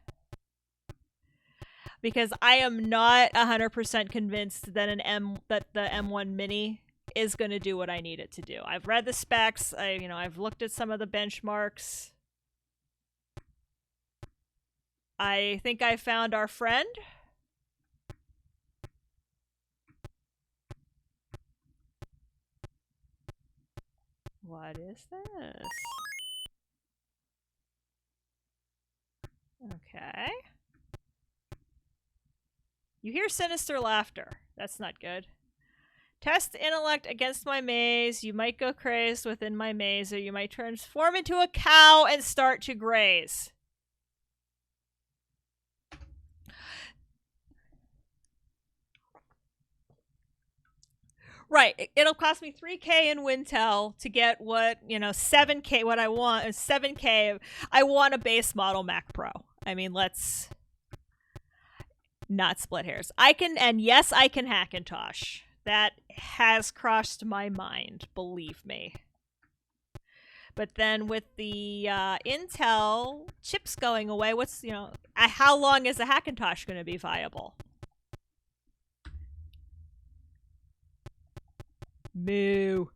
Because I am not 100% convinced that the M1 Mini is going to do what I need it to do. I've read the specs. I've looked at some of the benchmarks. I think I found our friend. What is this? Okay. You hear sinister laughter. That's not good. Test intellect against my maze. You might go crazed within my maze, or you might transform into a cow and start to graze. Right. It'll cost me $3K in Wintel to get what, $7K, what I want is $7K. I want a base model Mac Pro. I mean, let's not split hairs. Yes, I can Hackintosh. That has crossed my mind, believe me. But then with the Intel chips going away, how long is a Hackintosh going to be viable? Moo.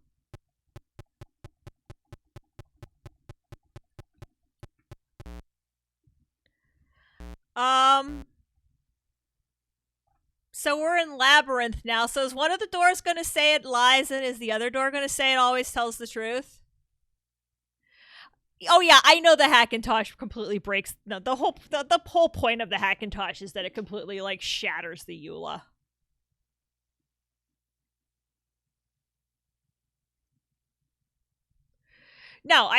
So we're in Labyrinth now. So is one of the doors going to say it lies, and is the other door going to say it always tells the truth? Oh yeah, I know the Hackintosh completely breaks. No, the whole point of the Hackintosh is that it completely shatters the EULA. No,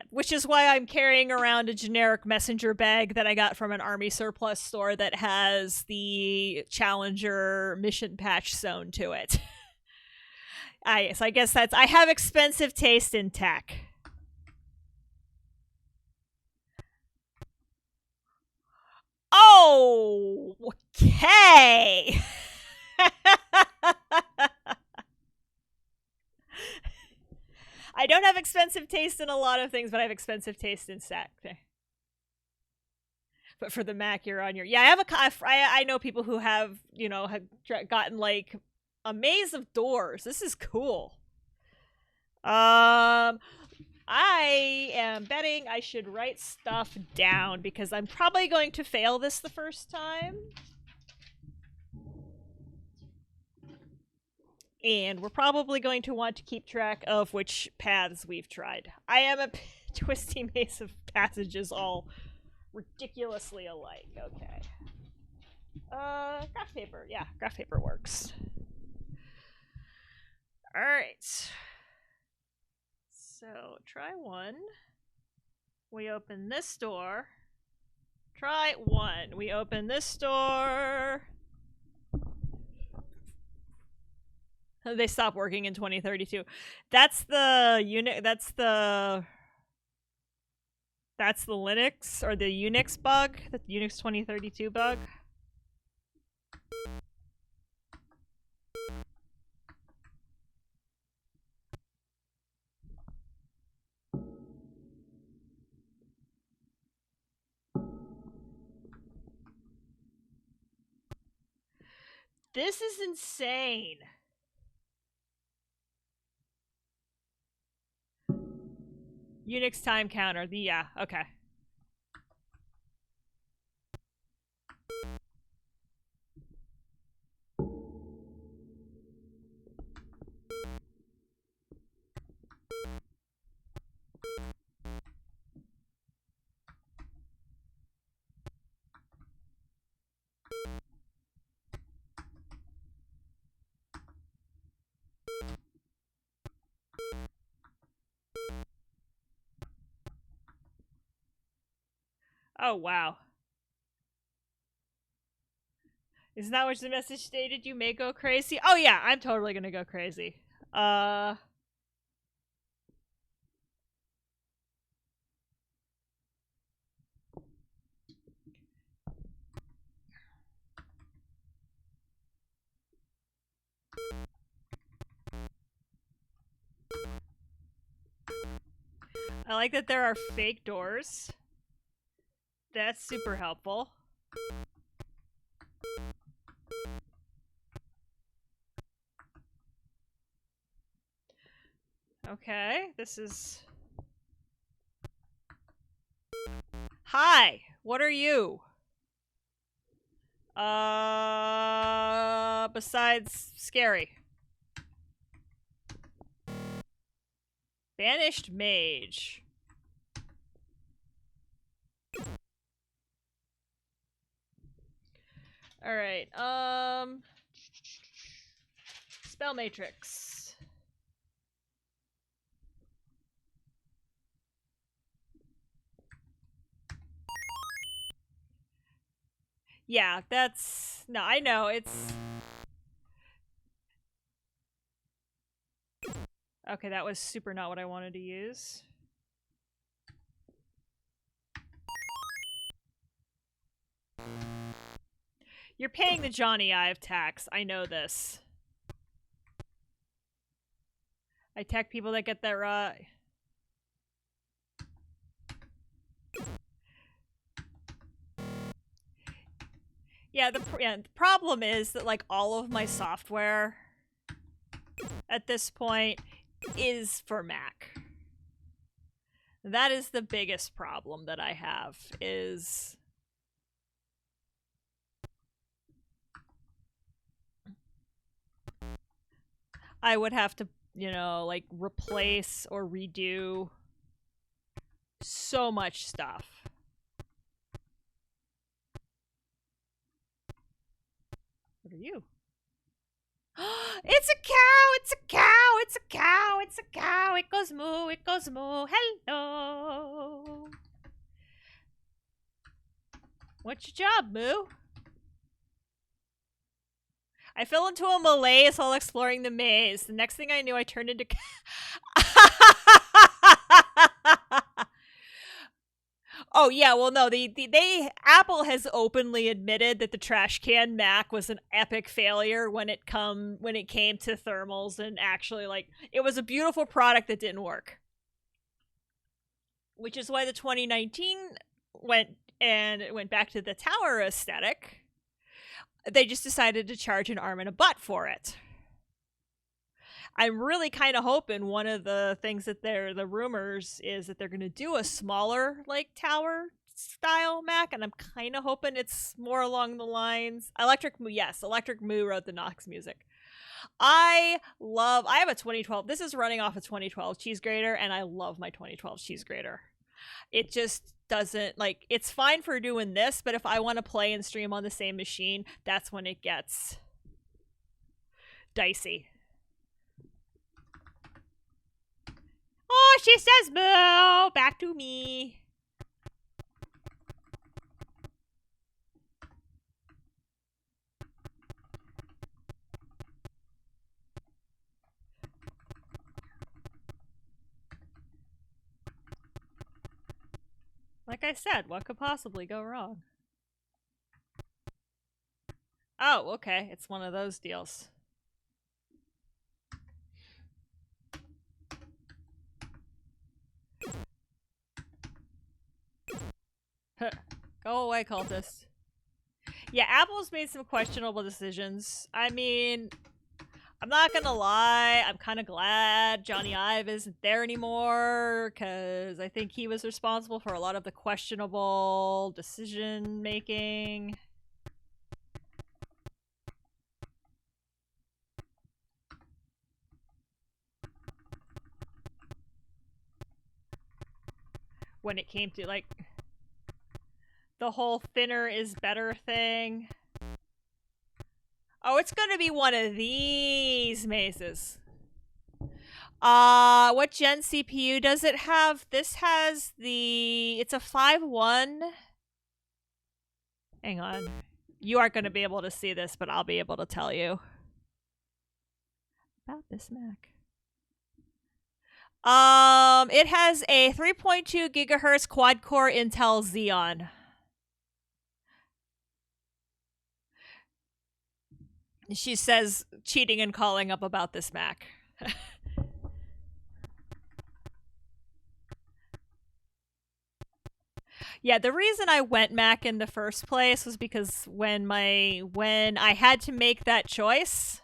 which is why I'm carrying around a generic messenger bag that I got from an army surplus store that has the Challenger mission patch sewn to it. So I guess I have expensive taste in tech. Oh, okay. I don't have expensive taste in a lot of things, but I have expensive taste in tech. But for the Mac, you're on your... Yeah, I know people who have gotten a maze of doors. This is cool. I am betting I should write stuff down because I'm probably going to fail this the first time. And we're probably going to want to keep track of which paths we've tried. I am a twisty maze of passages all ridiculously alike. Okay. Graph paper. Yeah, graph paper works. Alright. So, try one. We open this door. Try one. We open this door. They stop working in 2032. That's the unit. That's the Linux or the Unix bug. The Unix 2032 bug. This is insane. Unix time counter. Yeah, okay. Oh, wow. Isn't that what the message stated? You may go crazy? Oh, yeah, I'm totally gonna go crazy. I like that there are fake doors. That's super helpful. Okay, this is... Hi, what are you? Besides scary. Banished mage. Alright, spell matrix. Yeah, that's... No, I know, it's... Okay, that was super not what I wanted to use. You're paying the Johnny Ive tax. I know this. I attack people that get that right. Yeah, the problem is that, like, all of my software at this point is for Mac. That is the biggest problem that I have, is... I would have to, you know, like, replace or redo so much stuff. What are you? It's a cow! It's a cow! It's a cow! It's a cow! It goes moo! It goes moo! Hello! What's your job, moo? I fell into a malaise while exploring the maze. The next thing I knew, I turned into... Oh yeah, well no, Apple has openly admitted that the trash can Mac was an epic failure when it came to thermals, and actually, like, it was a beautiful product that didn't work. Which is why the 2019 went back to the tower aesthetic. They just decided to charge an arm and a butt for it. I'm really kind of hoping one of the things that the rumors is that they're going to do a smaller, like, tower style Mac, and I'm kind of hoping it's more along the lines... Electric Moo wrote the Nox music. I have a 2012, this is running off a 2012 cheese grater, and I love my 2012 cheese grater. It just doesn't, like, it's fine for doing this, but if I want to play and stream on the same machine, that's when it gets dicey. Oh, she says moo! Back to me. Like I said, what could possibly go wrong? Oh, okay. It's one of those deals. Go away, cultist. Yeah, Apple's made some questionable decisions. I mean, I'm not gonna lie, I'm kind of glad Johnny Ive isn't there anymore, because I think he was responsible for a lot of the questionable decision making. When it came to, like, the whole thinner is better thing. Oh, it's gonna be one of these mazes. What gen CPU does it have? This has it's a 5-1. Hang on. You aren't going to be able to see this, but I'll be able to tell you about this Mac. It has a 3.2 gigahertz quad-core Intel Xeon. She says cheating and calling up about this Mac. Yeah, the reason I went Mac in the first place was because when I had to make that choice,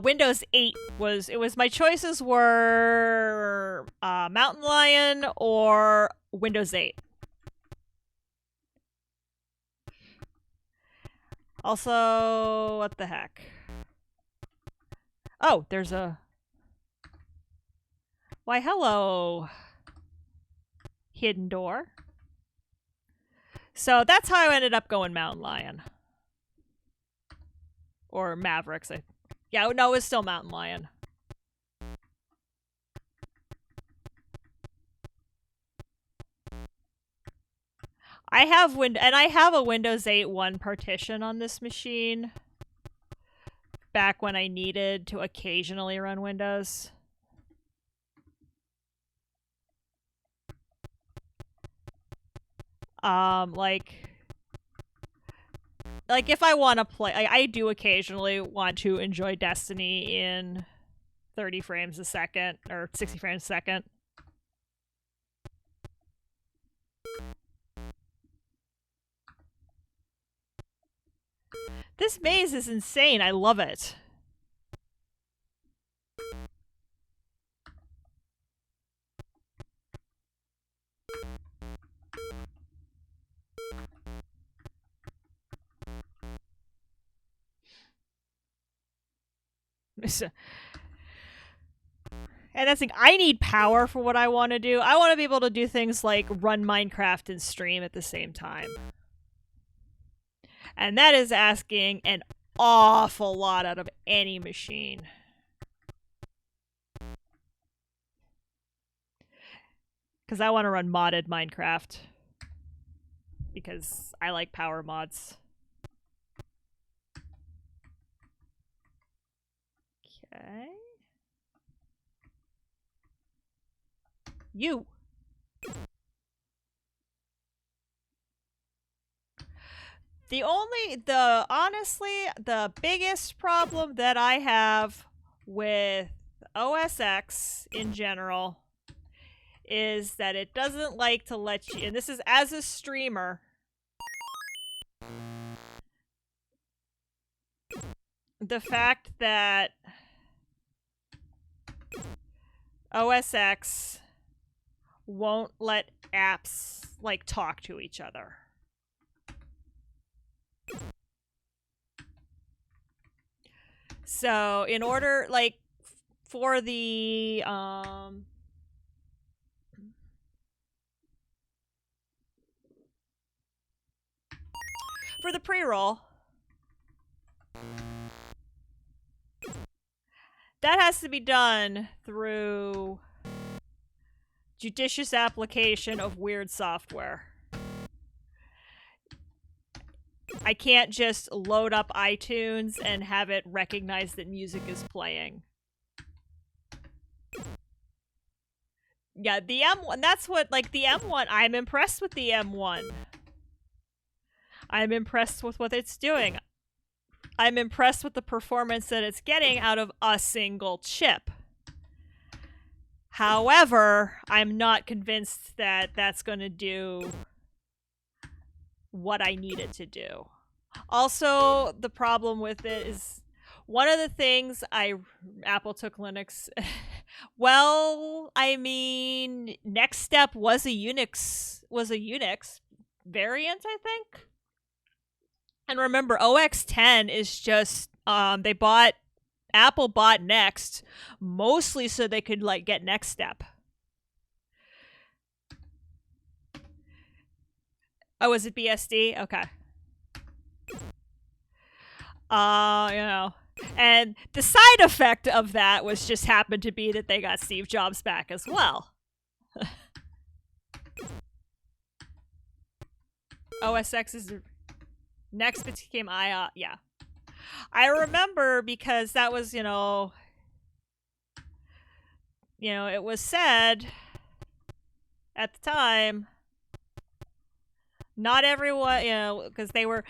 Windows 8 was my choices were Mountain Lion or Windows 8. Also, what the heck? Oh, there's a... Why, hello. Hidden door. So that's how I ended up going Mountain Lion. Or Mavericks. Yeah, no, it's still Mountain Lion. I have a Windows 8 1 partition on this machine. Back when I needed to occasionally run Windows. Like if I want to play, I do occasionally want to enjoy Destiny in 30 frames a second or 60 frames a second. This maze is insane. I love it. And that's like, I need power for what I want to do. I want to be able to do things like run Minecraft and stream at the same time. And that is asking an awful lot out of any machine. Because I want to run modded Minecraft. Because I like power mods. Okay. You. Honestly, the biggest problem that I have with OS X in general is that it doesn't like to let you, and this is as a streamer, the fact that OS X won't let apps like talk to each other. So in order, like, for the pre-roll, that has to be done through judicious application of weird software. I can't just load up iTunes and have it recognize that music is playing. Yeah, the M1, that's what, like, the M1, I'm impressed with the M1. I'm impressed with what it's doing. I'm impressed with the performance that it's getting out of a single chip. However, I'm not convinced that that's going to do what I need it to do. Also, the problem with it is one of the things Apple took Linux. Well, I mean, Next Step was a Unix variant, I think. And remember, OX 10 is just Apple bought Next mostly so they could like get Next Step. Oh, was it BSD? Okay. And the side effect of that was just happened to be that they got Steve Jobs back as well. OS X is next became IOS. Yeah. I remember because that was, it was said at the time, not everyone, because they were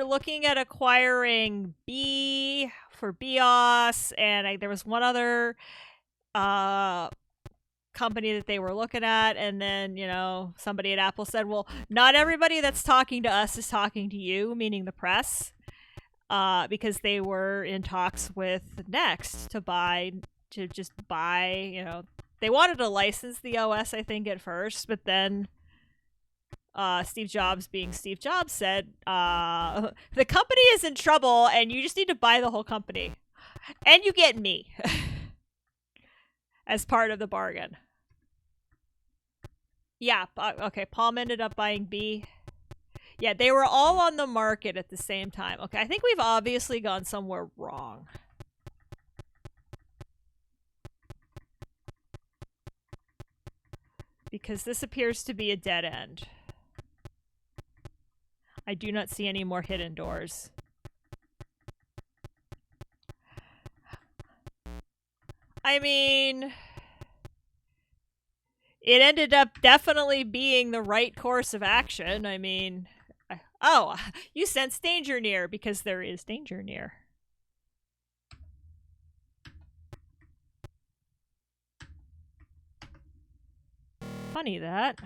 looking at acquiring B for BIOS, and there was one other company that they were looking at, and then somebody at Apple said, well, not everybody that's talking to us is talking to you, meaning the press, because they were in talks with Next to buy, they wanted to license the OS, I think, at first, but then Steve Jobs, being Steve Jobs, said, the company is in trouble and you just need to buy the whole company. And you get me as part of the bargain. Yeah, okay, Palm ended up buying B. Yeah, they were all on the market at the same time. Okay, I think we've obviously gone somewhere wrong. Because this appears to be a dead end. I do not see any more hidden doors. I mean, it ended up definitely being the right course of action. I mean, oh, you sense danger near because there is danger near. Funny that.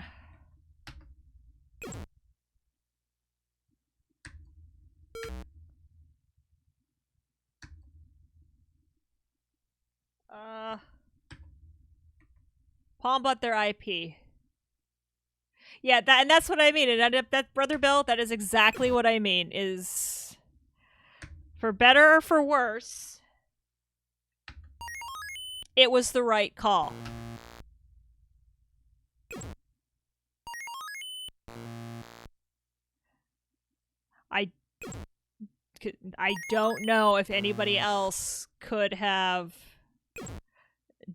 Palm bought their IP. Yeah, that's what I mean. And that Brother Bill, that is exactly what I mean. Is for better or for worse, it was the right call. I don't know if anybody else could have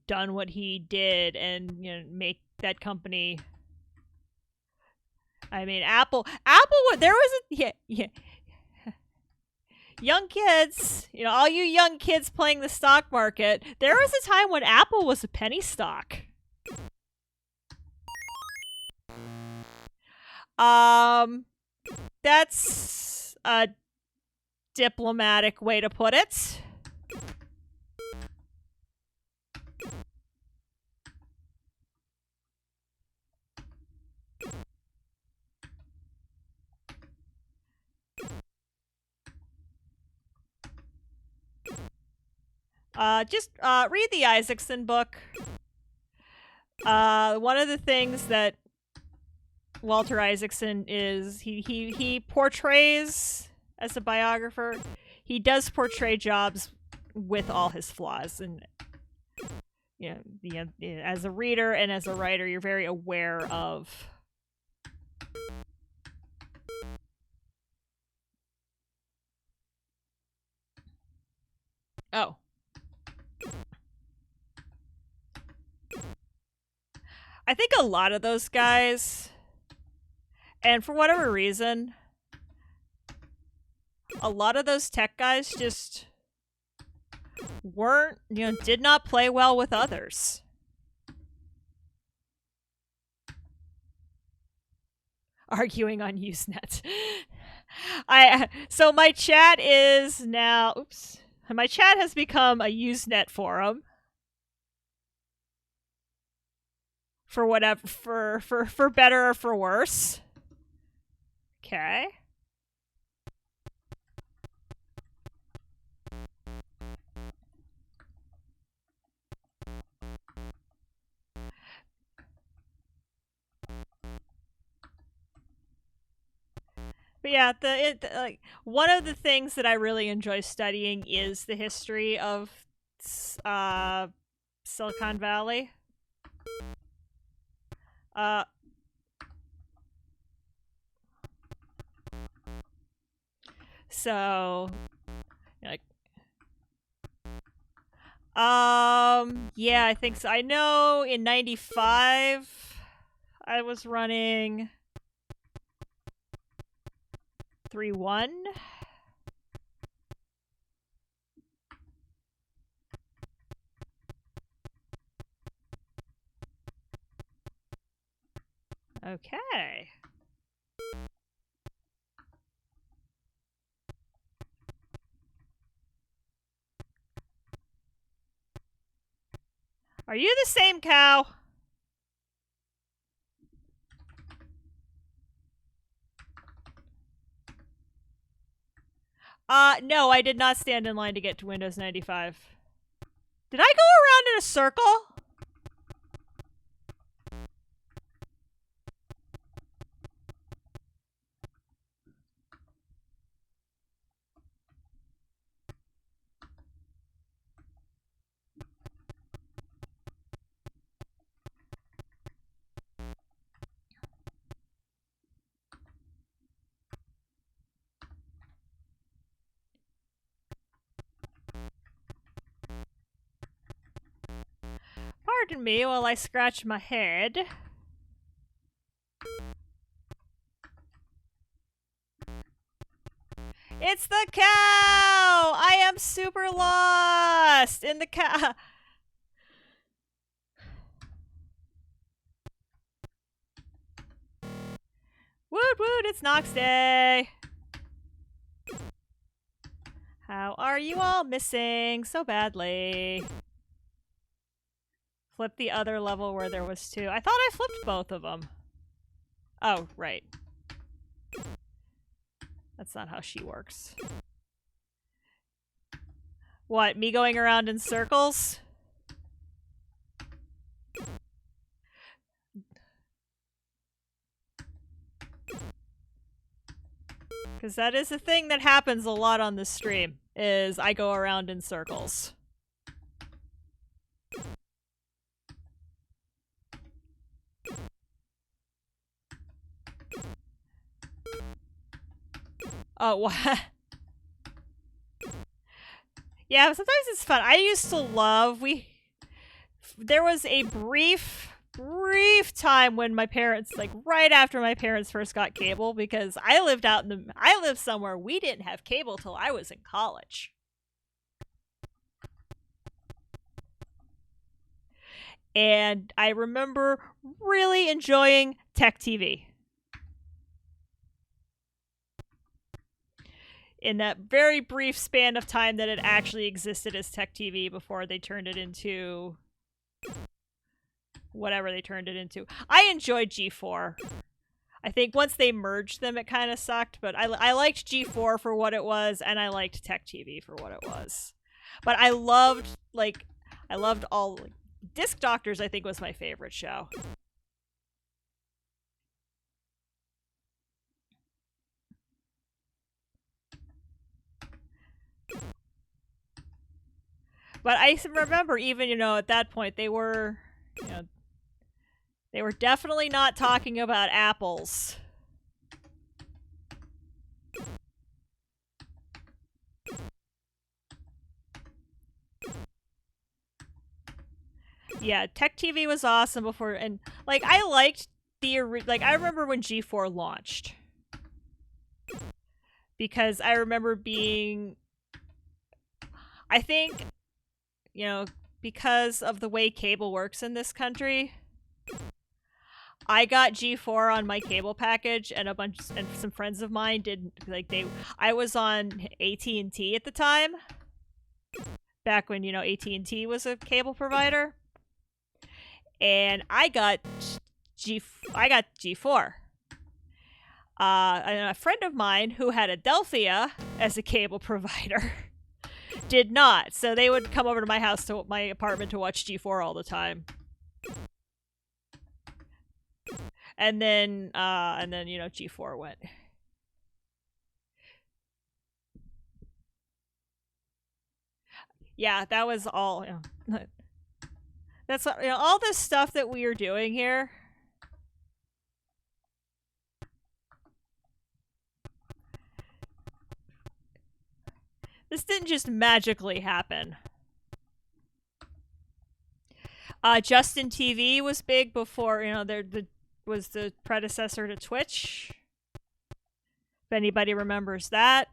done what he did and make that company. I mean, Apple. There was yeah. Young kids, all you young kids playing the stock market. There was a time when Apple was a penny stock. That's a diplomatic way to put it. Just read the Isaacson book. One of the things that Walter Isaacson is, he portrays as a biographer. He does portray Jobs with all his flaws, and as a reader and as a writer, you're very aware of. Oh. I think a lot of those guys, and for whatever reason, a lot of those tech guys just weren't, did not play well with others. Arguing on Usenet. So my chat is now, my chat has become a Usenet forum. for whatever, for better or for worse. Okay. But yeah, like one of the things that I really enjoy studying is the history of uh, Silicon Valley. Uh, so like, yeah, I think so. I know in '95 I was running 3.1. Okay. Are you the same cow? No, I did not stand in line to get to Windows 95. Did I go around in a circle? Pardon me while I scratch my head. It's the cow! I am super lost in the cow. Woot woot, it's Nox Day! How are you all missing so badly? Flip the other level where there was 2. I thought I flipped both of them. Oh, right. That's not how she works. What, me going around in circles? Because that is a thing that happens a lot on this stream, is I go around in circles. Oh, what? Yeah, sometimes it's fun. I used to love, there was a brief time when my parents, like right after my parents first got cable, because I lived somewhere we didn't have cable till I was in college. And I remember really enjoying Tech TV. In that very brief span of time that it actually existed as Tech TV before they turned it into whatever they turned it into. I enjoyed G4. I think once they merged them, it kind of sucked, but I liked G4 for what it was, and I liked Tech TV for what it was. But I loved all... Disc Doctors, I think, was my favorite show. But I remember even, at that point, they were definitely not talking about apples. Yeah, Tech TV was awesome before, and, like, I liked I remember when G4 launched. Because I remember being... I think... because of the way cable works in this country, I got G4 on my cable package, and some friends of mine did. I was on AT&T at the time, back when AT&T was a cable provider, and I got G4. And a friend of mine who had Adelphia as a cable provider did not. So they would come over to my house, to my apartment, to watch G4 all the time. And then you know, G4 went. Yeah, that was all. You know, that's, you know, all this stuff that we are doing here. This didn't just magically happen. Justin TV was big before, you know, was the predecessor to Twitch. If anybody remembers that.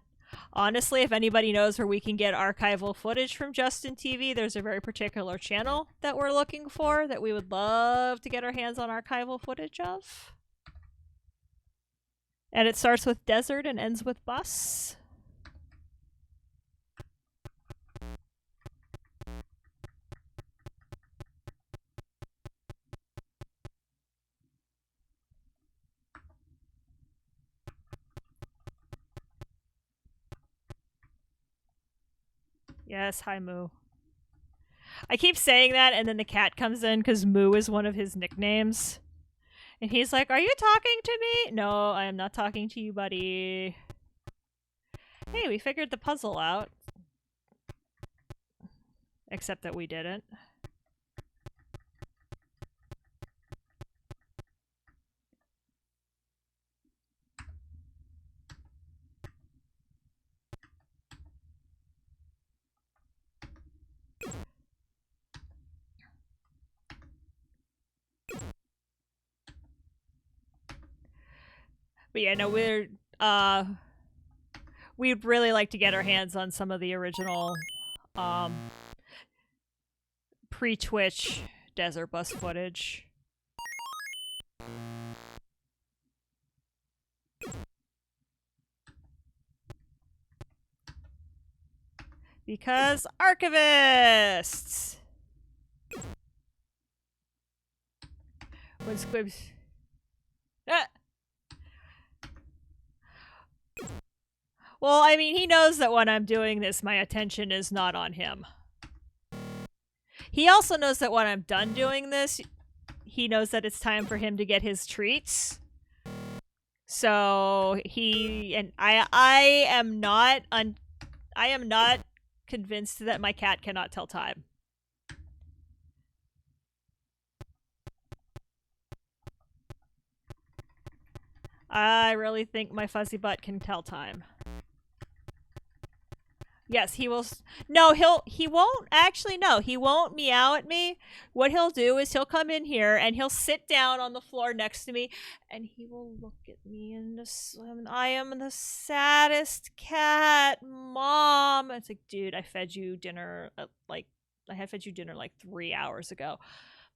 Honestly, if anybody knows where we can get archival footage from Justin TV, there's a very particular channel that we're looking for that we would love to get our hands on archival footage of. And it starts with desert and ends with bus. Yes, hi Moo. I keep saying that, and then the cat comes in because Moo is one of his nicknames. And he's like, "Are you talking to me?" "No, I am not talking to you, buddy." Hey, we figured the puzzle out. Except that we didn't. But yeah, no, we'd really like to get our hands on some of the original pre-Twitch desert bus footage. Because archivists! When Squibs... Ah! Well, I mean, he knows that when I'm doing this, my attention is not on him. He also knows that when I'm done doing this, he knows that it's time for him to get his treats. So I am not convinced that my cat cannot tell time. I really think my fuzzy butt can tell time. Yes, he will. No, he won't actually. No, he won't meow at me. What he'll do is he'll come in here and he'll sit down on the floor next to me, and he will look at me and I am the saddest cat, Mom. It's like, dude, I fed you dinner I had fed you dinner like 3 hours ago.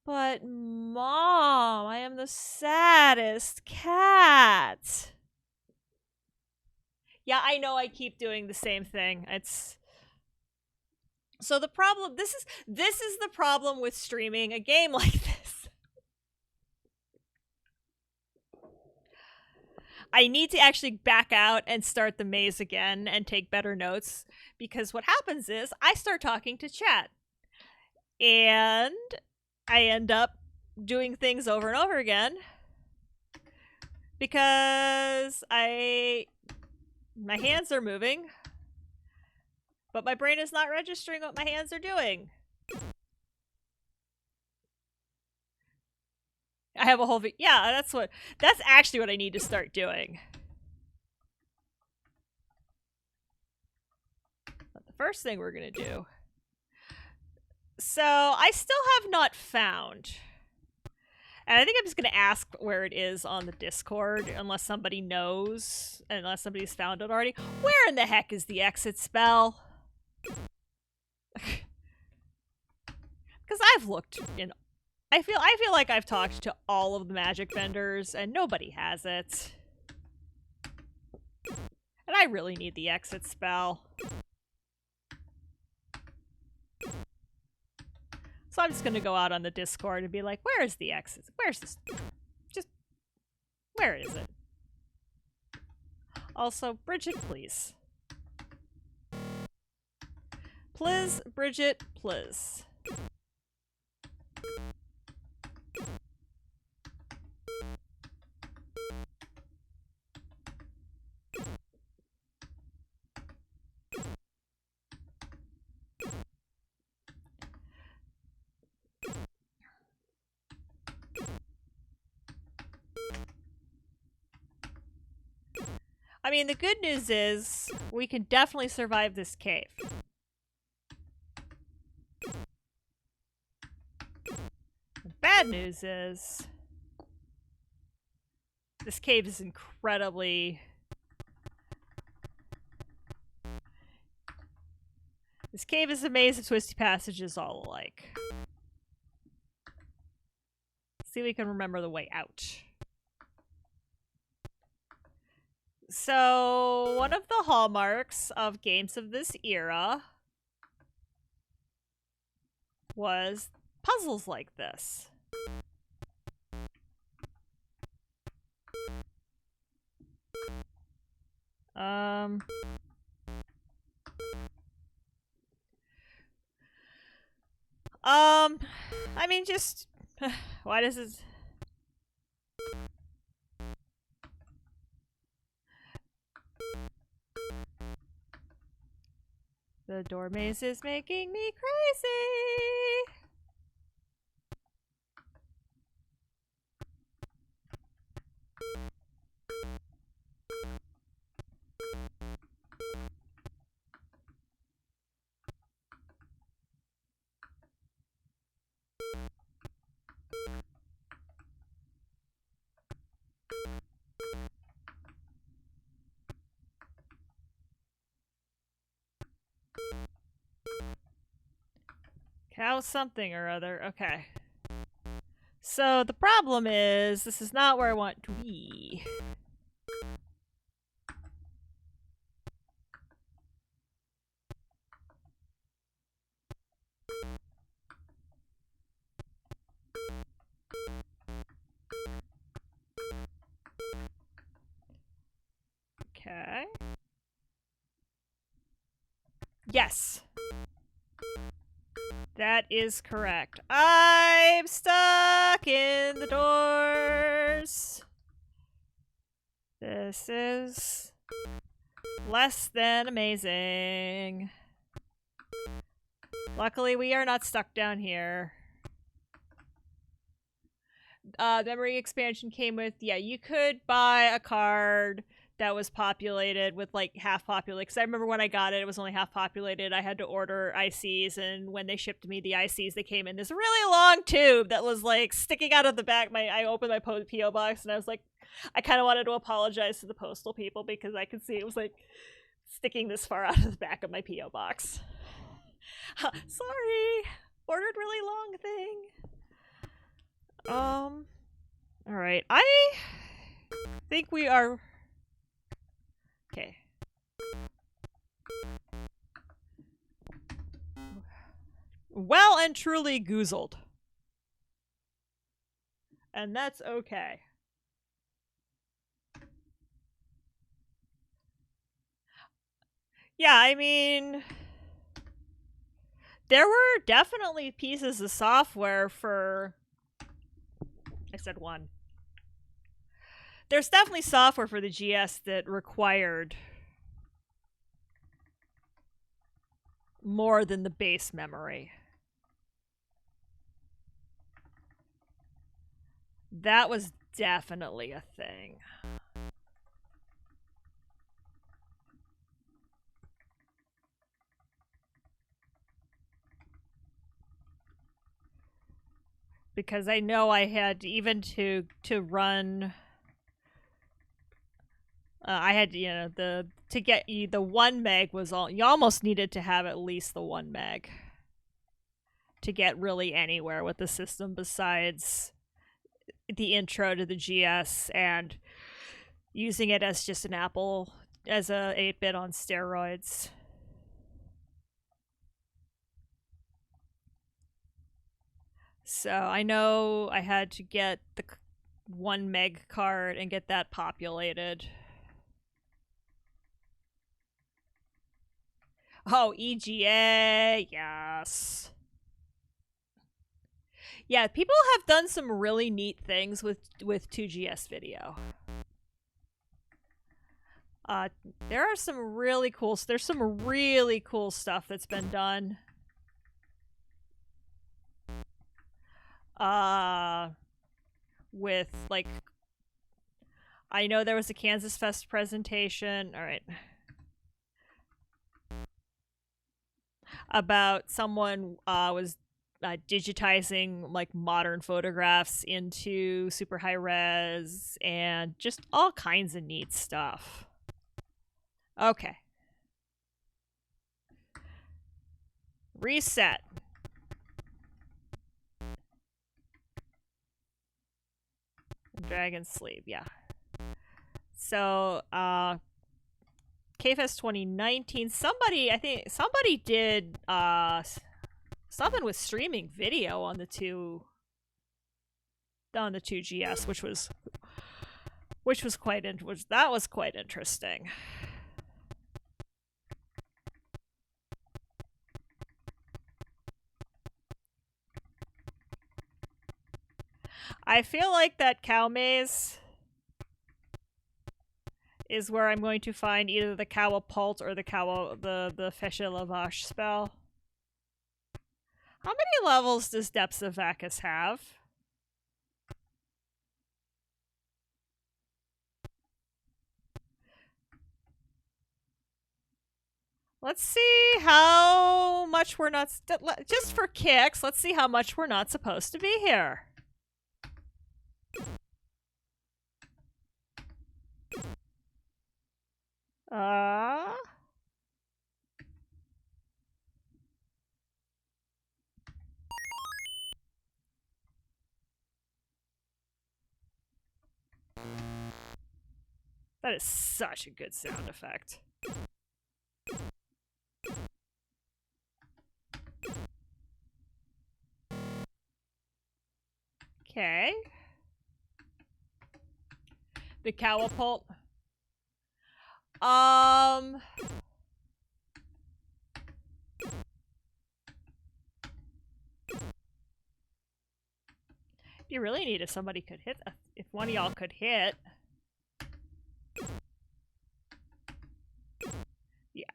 But Mom, I am the saddest cat. Yeah, I know I keep doing the same thing. It's so the problem this is the problem with streaming a game like this. I need to actually back out and start the maze again and take better notes, because what happens is I start talking to chat and I end up doing things over and over again because my hands are moving, but my brain is not registering what my hands are doing. I have a whole yeah, that's actually what I need to start doing. But the first thing we're gonna do. So I still have not found, and I think I'm just gonna ask where it is on the Discord, unless somebody knows, unless somebody's found it already. Where in the heck is the exit spell? Because I've looked in. I feel like I've talked to all of the magic vendors and nobody has it. And I really need the exit spell. So So I'm just gonna go out on the Discord and be like, where is the X? Where's this? Just, where is it? Also, Bridget, please. Please, Bridget, please. I mean, the good news is we can definitely survive this cave. The bad news is this cave is incredibly... This cave is a maze of twisty passages all alike. See if we can remember the way out. So, one of the hallmarks of games of this era was puzzles like this. I mean, just... Why does this... The door maze is making me crazy! Cow something or other. Okay. So the problem is, this is not where I want to be. Okay. Yes. That is correct. I'm stuck in the doors. This is less than amazing. Luckily, we are not stuck down here. Memory expansion came with, yeah, you could buy a card that was populated with like half populated, because I remember when I got it, it was only half populated. I had to order ICs, and when they shipped me the ICs, they came in this really long tube that was like sticking out of the back. I opened my PO box, and I was like, I kind of wanted to apologize to the postal people because I could see it was like sticking this far out of the back of my PO box. Sorry, ordered really long thing. All right, I think we are... Okay. Well and truly goozled. And that's okay. Yeah, I mean... There were definitely pieces of software for... I said one. There's definitely software for the GS that required more than the base memory. That was definitely a thing. Because I know I had even to run... I had, you know, to get you the 1 meg was all, you almost needed to have at least the 1 meg to get really anywhere with the system besides the intro to the GS and using it as just an Apple, as a 8-bit on steroids. So I know I had to get the 1 meg card and get that populated. Oh, EGA, yes. Yeah, people have done some really neat things with 2GS video. There are some really cool. There's some really cool stuff that's been done. With like, I know there was a Kansas Fest presentation. All right. About someone was digitizing like modern photographs into super high res and just all kinds of neat stuff. Okay. Reset. Dragon Sleep, yeah. So, K-Fest 2019, I think somebody did something with streaming video on the 2GS, which was quite interesting. I feel like that cow maze is where I'm going to find either the Cowapult or the Fesha Lavage spell. How many levels does Depths of Vacus have? Let's see how much we're not... Just for kicks, let's see how much we're not supposed to be here. That is such a good sound effect. Okay. The Cowapult. You really need if somebody could hit, if one of y'all could hit. Yeah.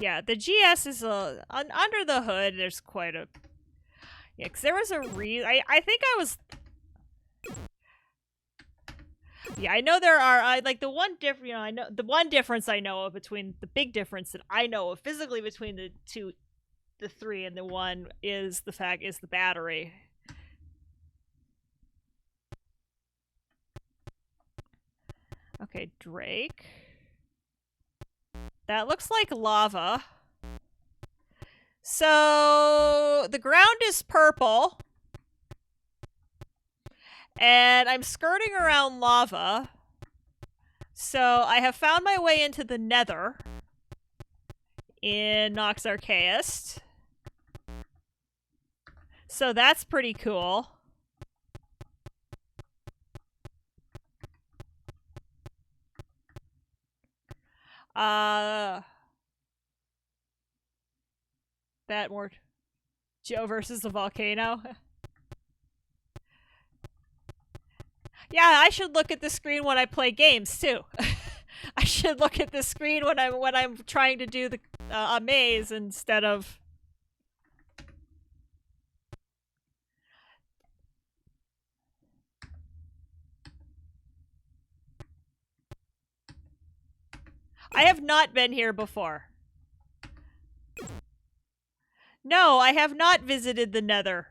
Yeah, the GS is under the hood, there's quite a... Yeah, because there was a I think I was... Yeah, I know there are, like, the one difference, you know, I know, the one difference I know of between, the big difference that I know of physically between the 3 and the 1 is the battery. Okay, Drake. That looks like lava. So, the ground is purple. And I'm skirting around lava. So, I have found my way into the nether in Nox Archaist. So, that's pretty cool. That more Joe versus the volcano. Yeah, I should look at the screen when I play games too. I should look at the screen when I'm trying to do the a maze instead of... I have not been here before. No, I have not visited the nether.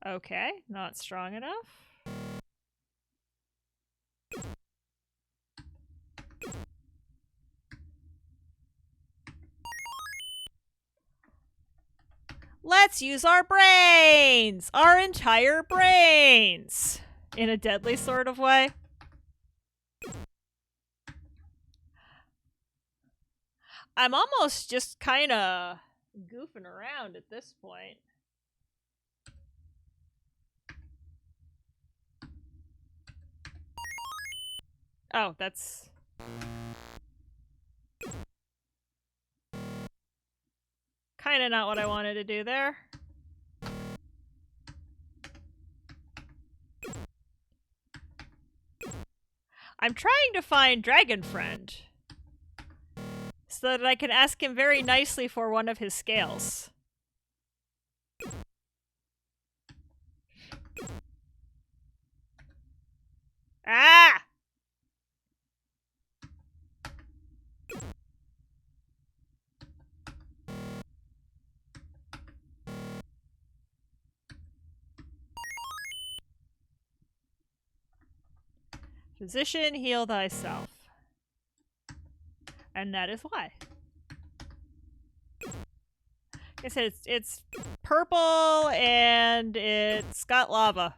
Okay, not strong enough. Let's use our brains! Our entire brains! In a deadly sort of way. I'm almost just kind of goofing around at this point. Oh, that's... kind of not what I wanted to do there. I'm trying to find Dragon Friend so that I can ask him very nicely for one of his scales. Ah! Physician, heal thyself. And that is why. Like I said, it's purple and it's got lava.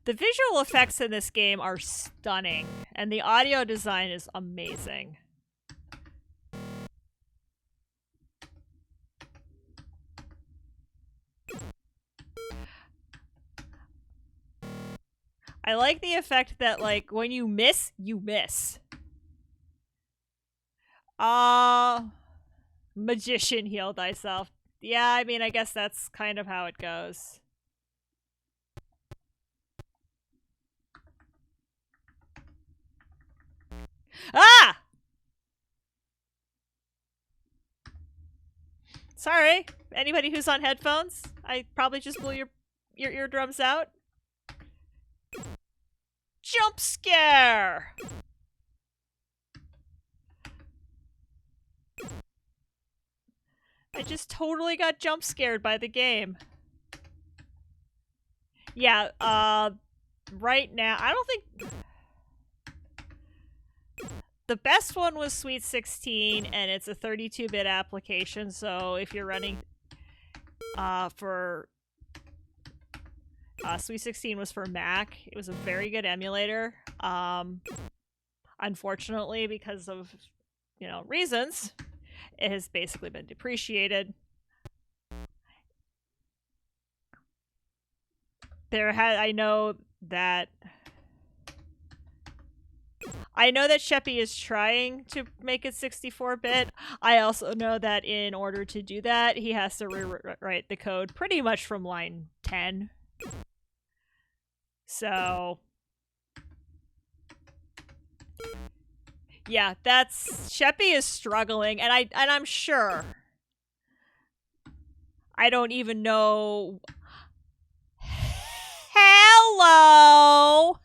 The visual effects in this game are stunning, and the audio design is amazing. I like the effect that, like, when you miss, you miss. Magician, heal thyself. Yeah, I mean, I guess that's kind of how it goes. Ah! Sorry, anybody who's on headphones, I probably just blew your eardrums out. Jump scare! I just totally got jump scared by the game. Yeah, right now, I don't think... The best one was Sweet 16, and it's a 32-bit application, so if you're running for... Sweet 16 was for Mac. It was a very good emulator. Unfortunately, because of, you know, reasons, it has basically been depreciated. I know that Sheppy is trying to make it 64-bit. I also know that in order to do that, he has to rewrite the code pretty much from line 10. So, yeah, Sheppy is struggling, and I'm sure. I don't even know. Hello.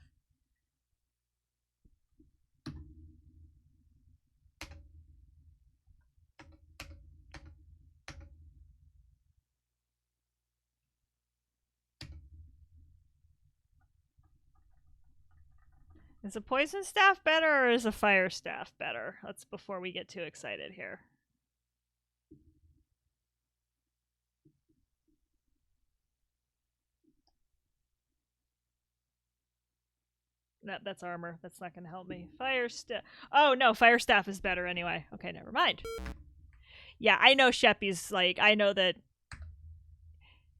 Is a poison staff better or is a fire staff better? That's before we get too excited here. No, that's armor. That's not going to help me. Fire staff. Oh, no, fire staff is better anyway. Okay, never mind. Yeah, I know Sheppy's, like, I know that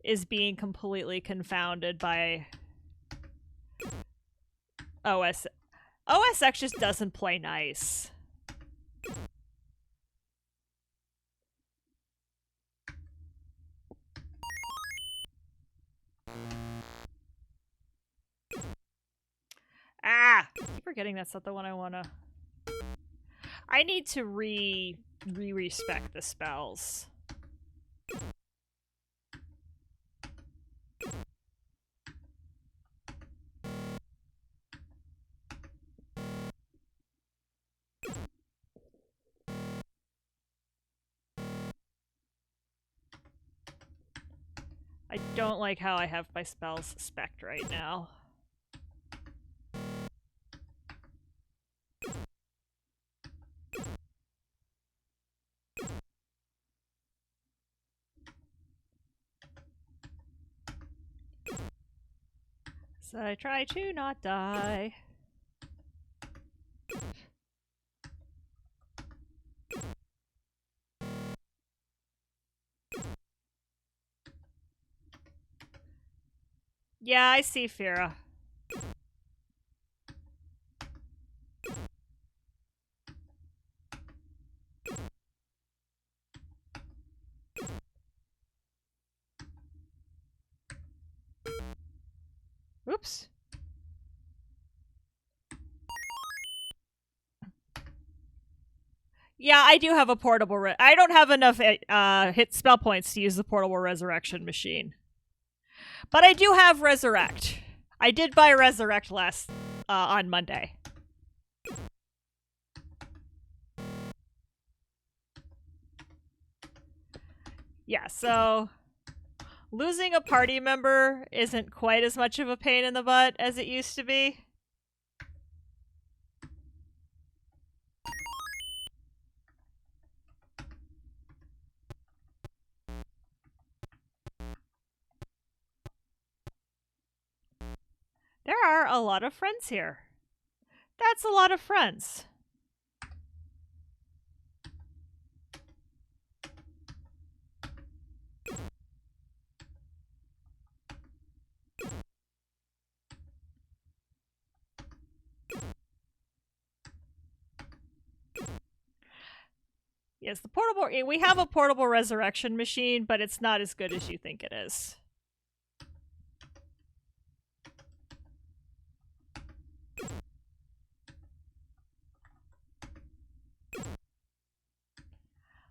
is being completely confounded by OS. OS X just doesn't play nice. Ah! I keep forgetting that's not the one I wanna... I need to re-respec the spells. I don't like how I have my spells spec'd right now. As I try to not die. Yeah, I see Fira. Oops. Yeah, I do have a portable. I don't have enough hit spell points to use the portable resurrection machine, but I do have resurrect. I did buy resurrect last on Monday. Yeah, so losing a party member isn't quite as much of a pain in the butt as it used to be. There are a lot of friends here. That's a lot of friends. Yes, the portable. We have a portable resurrection machine, but it's not as good as you think it is.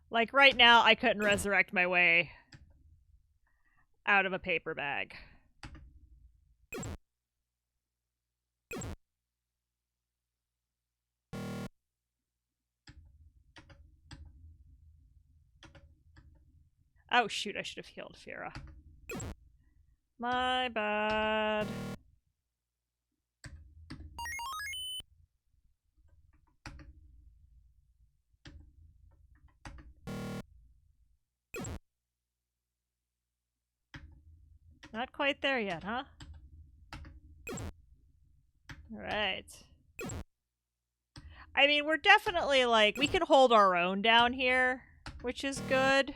Like right now, I couldn't resurrect my way out of a paper bag. Oh shoot, I should have healed Fira. My bad. Not quite there yet, huh? Alright. I mean, we're definitely like, we can hold our own down here, which is good.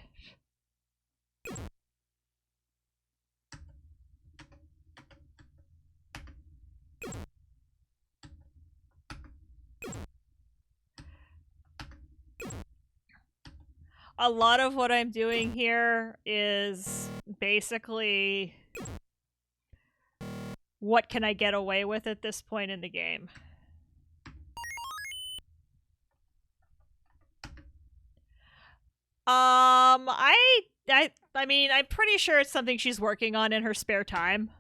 A lot of what I'm doing here is basically what can I get away with at this point in the game. I mean, I'm pretty sure it's something she's working on in her spare time.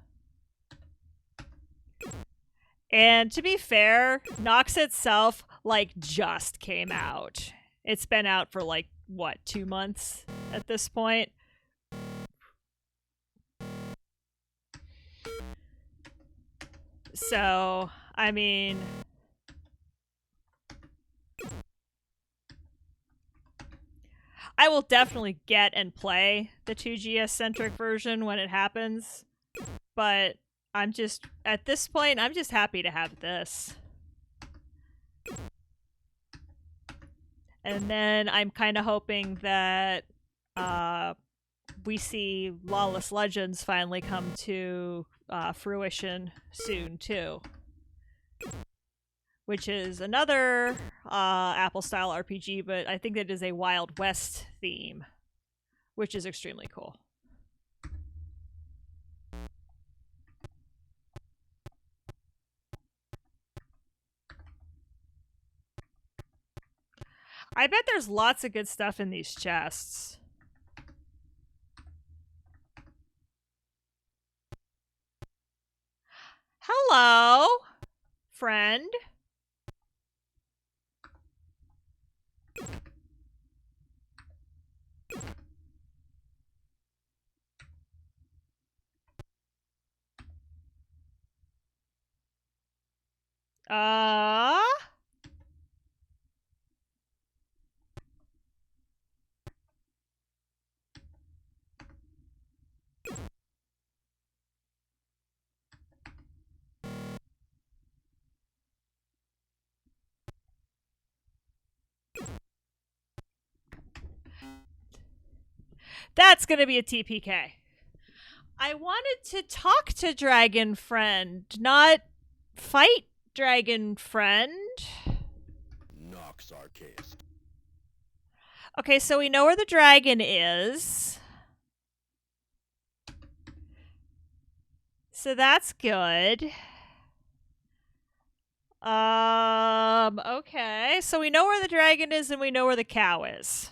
And to be fair, Nox itself, like, just came out. It's been out for, like, what, 2 months at this point? So, I mean, I will definitely get and play the 2GS-centric version when it happens, but I'm just, at this point, I'm just happy to have this. And then I'm kind of hoping that we see Lawless Legends finally come to fruition soon, too. Which is another Apple-style RPG, but I think it is a Wild West theme, which is extremely cool. I bet there's lots of good stuff in these chests. Hello, friend. Uh... That's gonna be a TPK. I wanted to talk to Dragon Friend, not fight Dragon Friend. Nox Archaist. Okay, so we know where the dragon is. So that's good. Okay. So we know where the dragon is and we know where the cow is.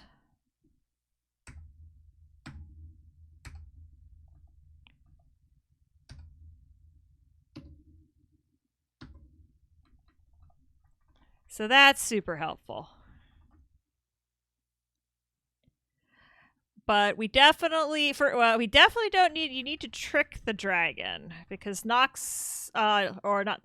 So that's super helpful. But we definitely don't need, you need to trick the dragon because Nox or not.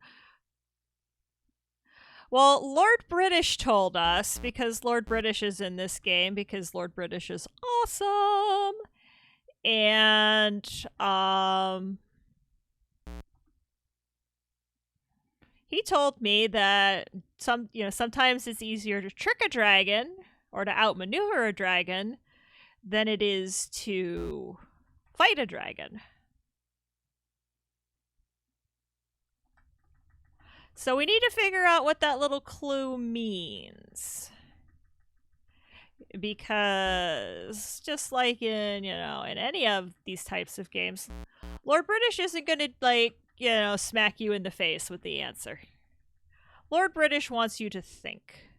Well, Lord British told us, because Lord British is in this game, because Lord British is awesome. And he told me that sometimes it's easier to trick a dragon or to outmaneuver a dragon than it is to fight a dragon. So we need to figure out what that little clue means. Because just like in any of these types of games, Lord British isn't going to smack you in the face with the answer. Lord British wants you to think.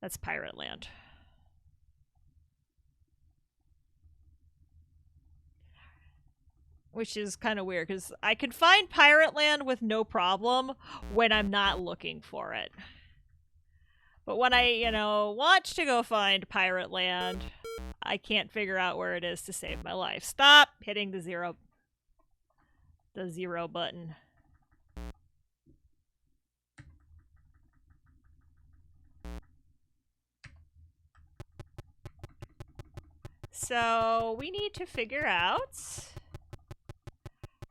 That's Pirate Land. Which is kind of weird because I can find Pirate Land with no problem when I'm not looking for it. But when I, want to go find Pirate Land, I can't figure out where it is to save my life. Stop hitting the zero button. So we need to figure out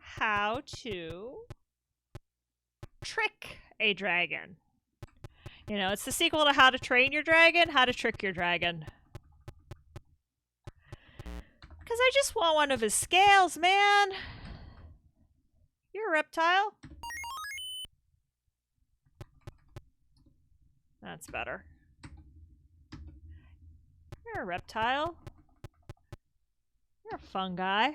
how to trick a dragon. It's the sequel to How to Train Your Dragon, How to Trick Your Dragon. Because I just want one of his scales, man. You're a reptile. That's better. You're a reptile. You're a fungi.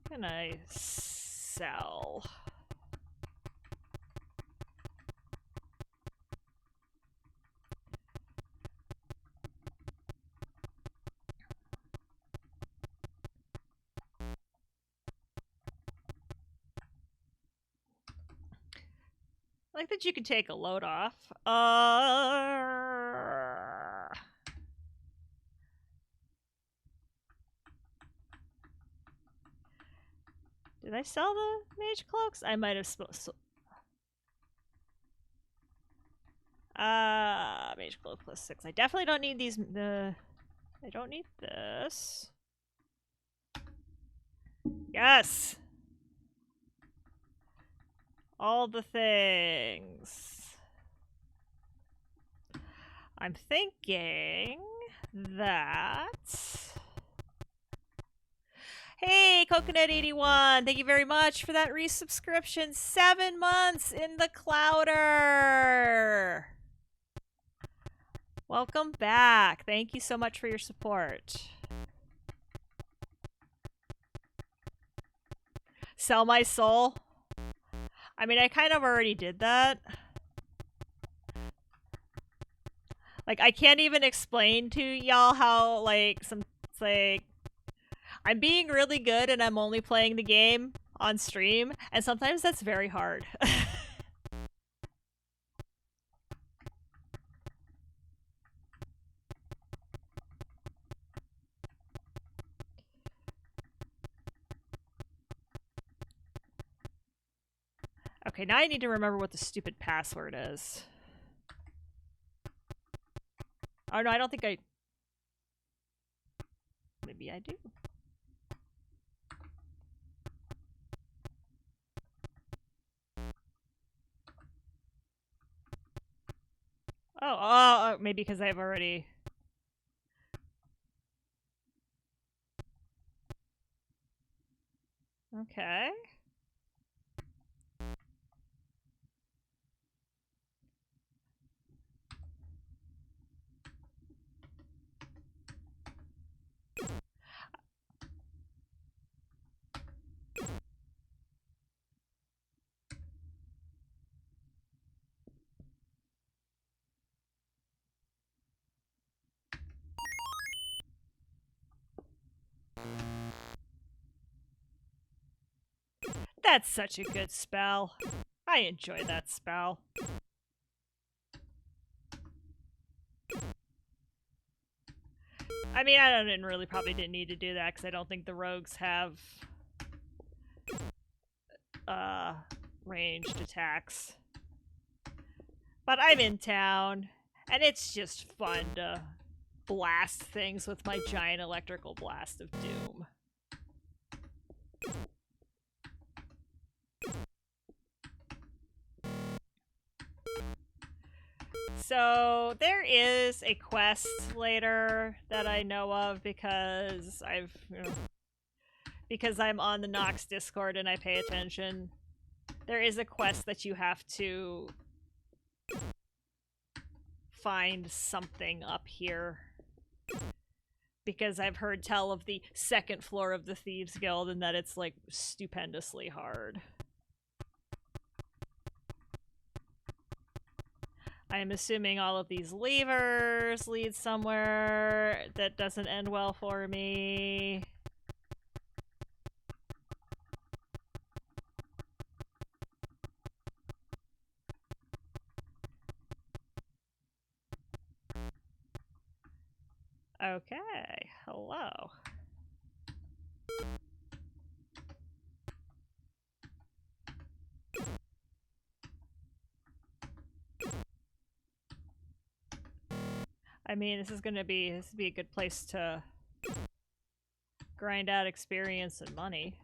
Can I sell? I like that you can take a load off. Did I sell the mage cloaks? I might have mage cloak plus 6. I definitely don't need these. I don't need this. Yes! All the things. I'm thinking that... Hey, Coconut81! Thank you very much for that resubscription. 7 months in the Clouder! Welcome back. Thank you so much for your support. Sell my soul? I mean, I kind of already did that. Like, I can't even explain to y'all how, I'm being really good and I'm only playing the game on stream, and sometimes that's very hard. Okay, now I need to remember what the stupid password is. Oh no, I don't think I... Maybe I do. maybe because I've already... Okay. That's such a good spell. I enjoy that spell. I mean, I didn't really probably didn't need to do that because I don't think the rogues have ranged attacks. But I'm in town, and it's just fun to blast things with my giant electrical blast of doom. So there is a quest later that I know of because because I'm on the Nox Discord and I pay attention. There is a quest that you have to find something up here. Because I've heard tell of the second floor of the Thieves Guild and that it's like stupendously hard. I am assuming all of these levers lead somewhere that doesn't end well for me. Okay, hello. I mean, this would be a good place to grind out experience and money.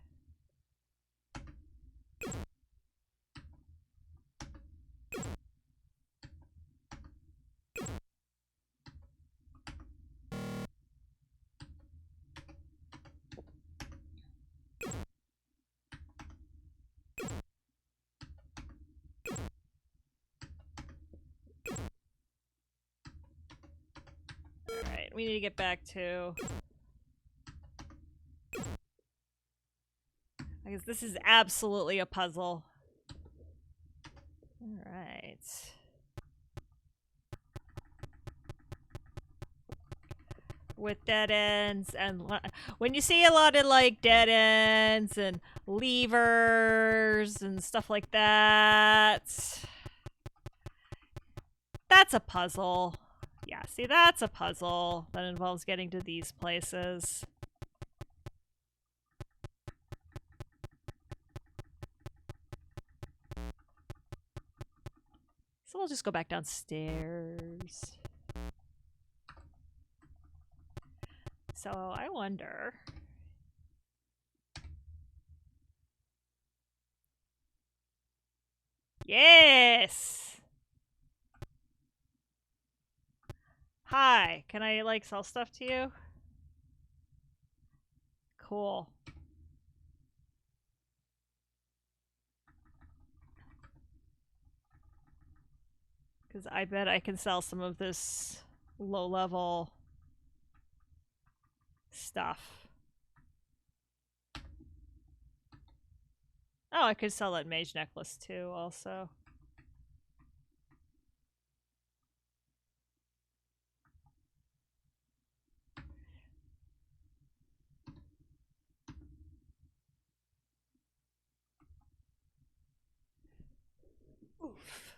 Alright, we need to get back to... Because this is absolutely a puzzle. Alright. With dead ends, and when you see a lot of like dead ends and levers and stuff like that, that's a puzzle. Yeah, see, that's a puzzle that involves getting to these places. So we'll just go back downstairs. So I wonder... Yes! Hi, can I like sell stuff to you? Cool. Because I bet I can sell some of this low-level stuff. Oh, I could sell that mage necklace too, also. Oof.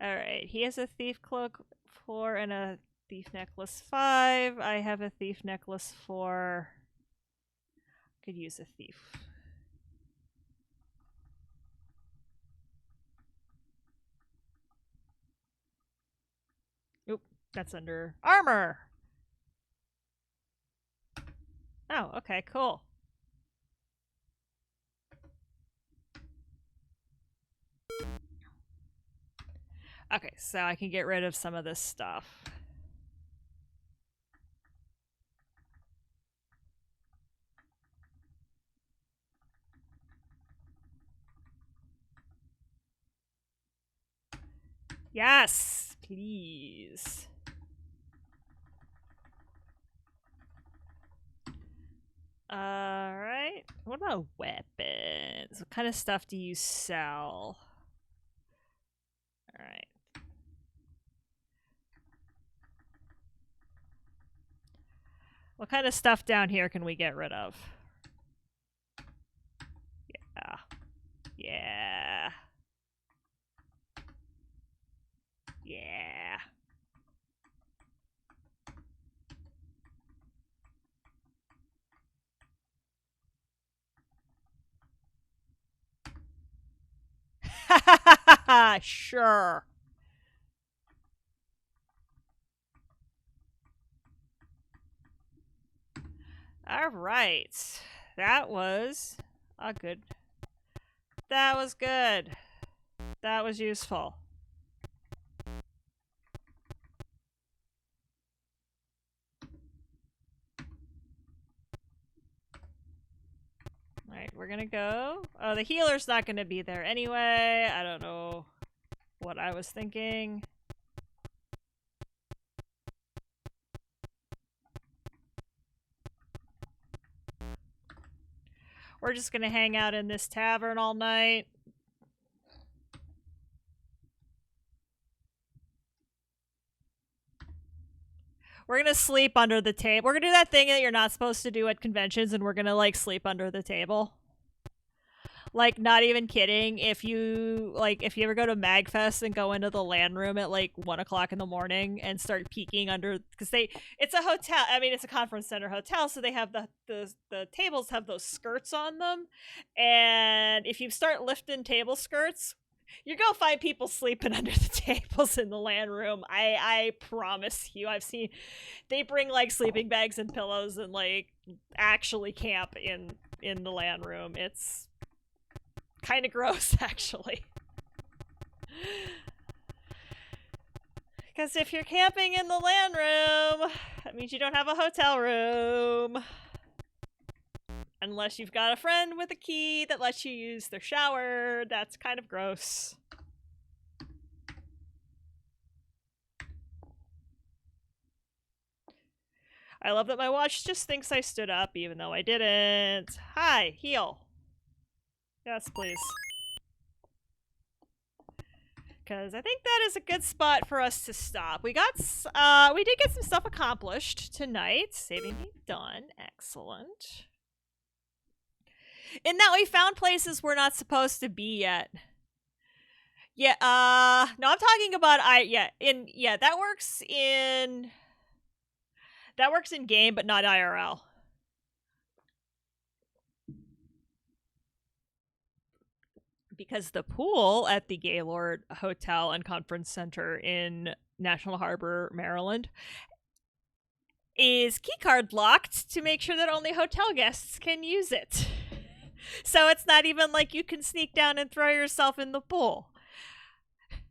Alright, he has a thief cloak 4 and a thief necklace 5. I have a thief necklace 4. Could use a thief. Oop, that's under armor. Oh, okay, cool. Okay, so I can get rid of some of this stuff. Yes, please. Alright. What about weapons? What kind of stuff do you sell? Alright. What kind of stuff down here can we get rid of? Yeah. Yeah. Yeah. Sure. All right. That was a good. That was good. That was useful. Alright, we're gonna go. Oh, the healer's not gonna be there anyway. I don't know what I was thinking. We're just gonna hang out in this tavern all night. We're gonna sleep under the table. We're gonna do that thing that you're not supposed to do at conventions, and we're gonna, like, sleep under the table. Like, not even kidding. If you ever go to MagFest and go into the LAN room at, like, 1 o'clock in the morning and start peeking under, because it's a hotel. I mean, it's a conference center hotel, so they have the tables have those skirts on them. And if you start lifting table skirts, you're gonna find people sleeping under the tables in the LAN room. I promise you. I've seen they bring, like, sleeping bags and pillows and, like, actually camp in the LAN room. It's kind of gross, actually. Because if you're camping in the LAN room, that means you don't have a hotel room. Unless you've got a friend with a key that lets you use their shower. That's kind of gross. I love that my watch just thinks I stood up even though I didn't. Hi, heal. Yes, please. Because I think that is a good spot for us to stop. We did get some stuff accomplished tonight. Saving me done. Excellent. In that we found places we're not supposed to be yet. Yeah, no, I'm talking about that works in game, but not IRL. Because the pool at the Gaylord Hotel and Conference Center in National Harbor, Maryland, is keycard locked to make sure that only hotel guests can use it. So it's not even like you can sneak down and throw yourself in the pool.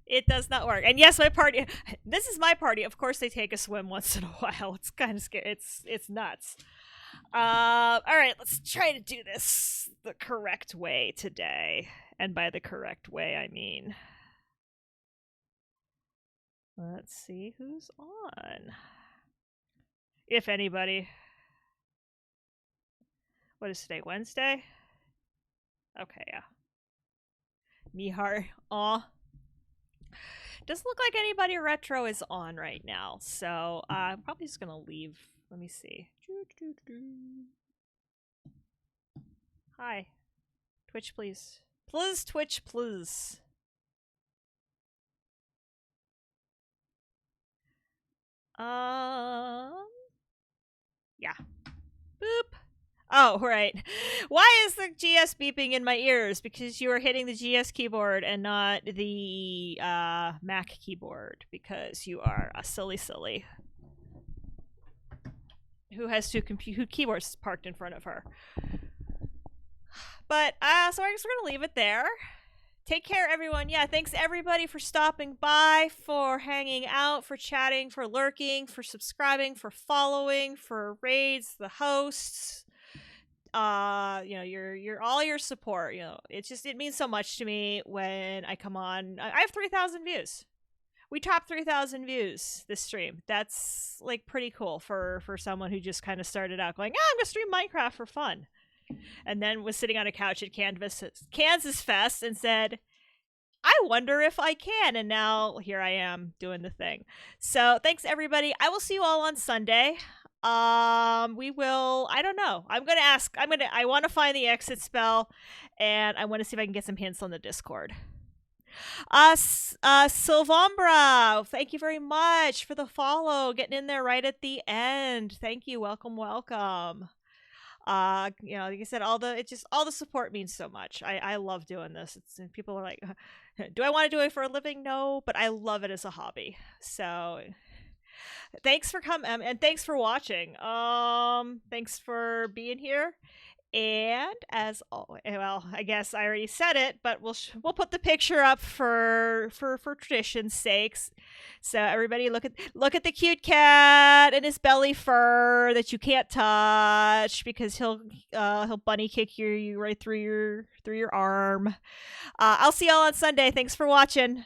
It does not work. And yes, this is my party. Of course they take a swim once in a while. It's kind of scary. It's nuts. All right, let's try to do this the correct way today. And by the correct way, I mean, let's see who's on. If anybody. What is today? Wednesday? Okay, yeah. Mihar. Aw. Doesn't look like anybody retro is on right now. So I'm probably just going to leave. Let me see. Hi. Twitch, please. Please, Twitch, please. Yeah. Boop. Oh, right. Why is the GS beeping in my ears? Because you are hitting the GS keyboard and not the Mac keyboard. Because you are a silly. Who has two keyboards parked in front of her. But, so I guess we're going to leave it there. Take care, everyone. Yeah, thanks everybody for stopping by, for hanging out, for chatting, for lurking, for subscribing, for following, for raids, the hosts. Your all your support. It means so much to me when I come on. I have 3,000 views. We topped 3,000 views this stream. That's like pretty cool for someone who just kind of started out going, I'm gonna stream Minecraft for fun, and then was sitting on a couch at Kansas Fest and said, I wonder if I can. And now here I am doing the thing. So thanks everybody. I will see you all on Sunday. We will, I don't know. I want to find the exit spell, and I want to see if I can get some hints on the Discord. Silvambra, thank you very much for the follow, getting in there right at the end. Thank you. Welcome. Like I said, all the support means so much. I love doing this. And people are like, do I want to do it for a living? No, but I love it as a hobby. So thanks for coming, and thanks for watching. Thanks for being here. And as always, well, I guess I already said it, but we'll put the picture up for tradition's sakes. So everybody, look at the cute cat and his belly fur that you can't touch because he'll bunny kick you right through your arm. I'll see y'all on Sunday. Thanks for watching.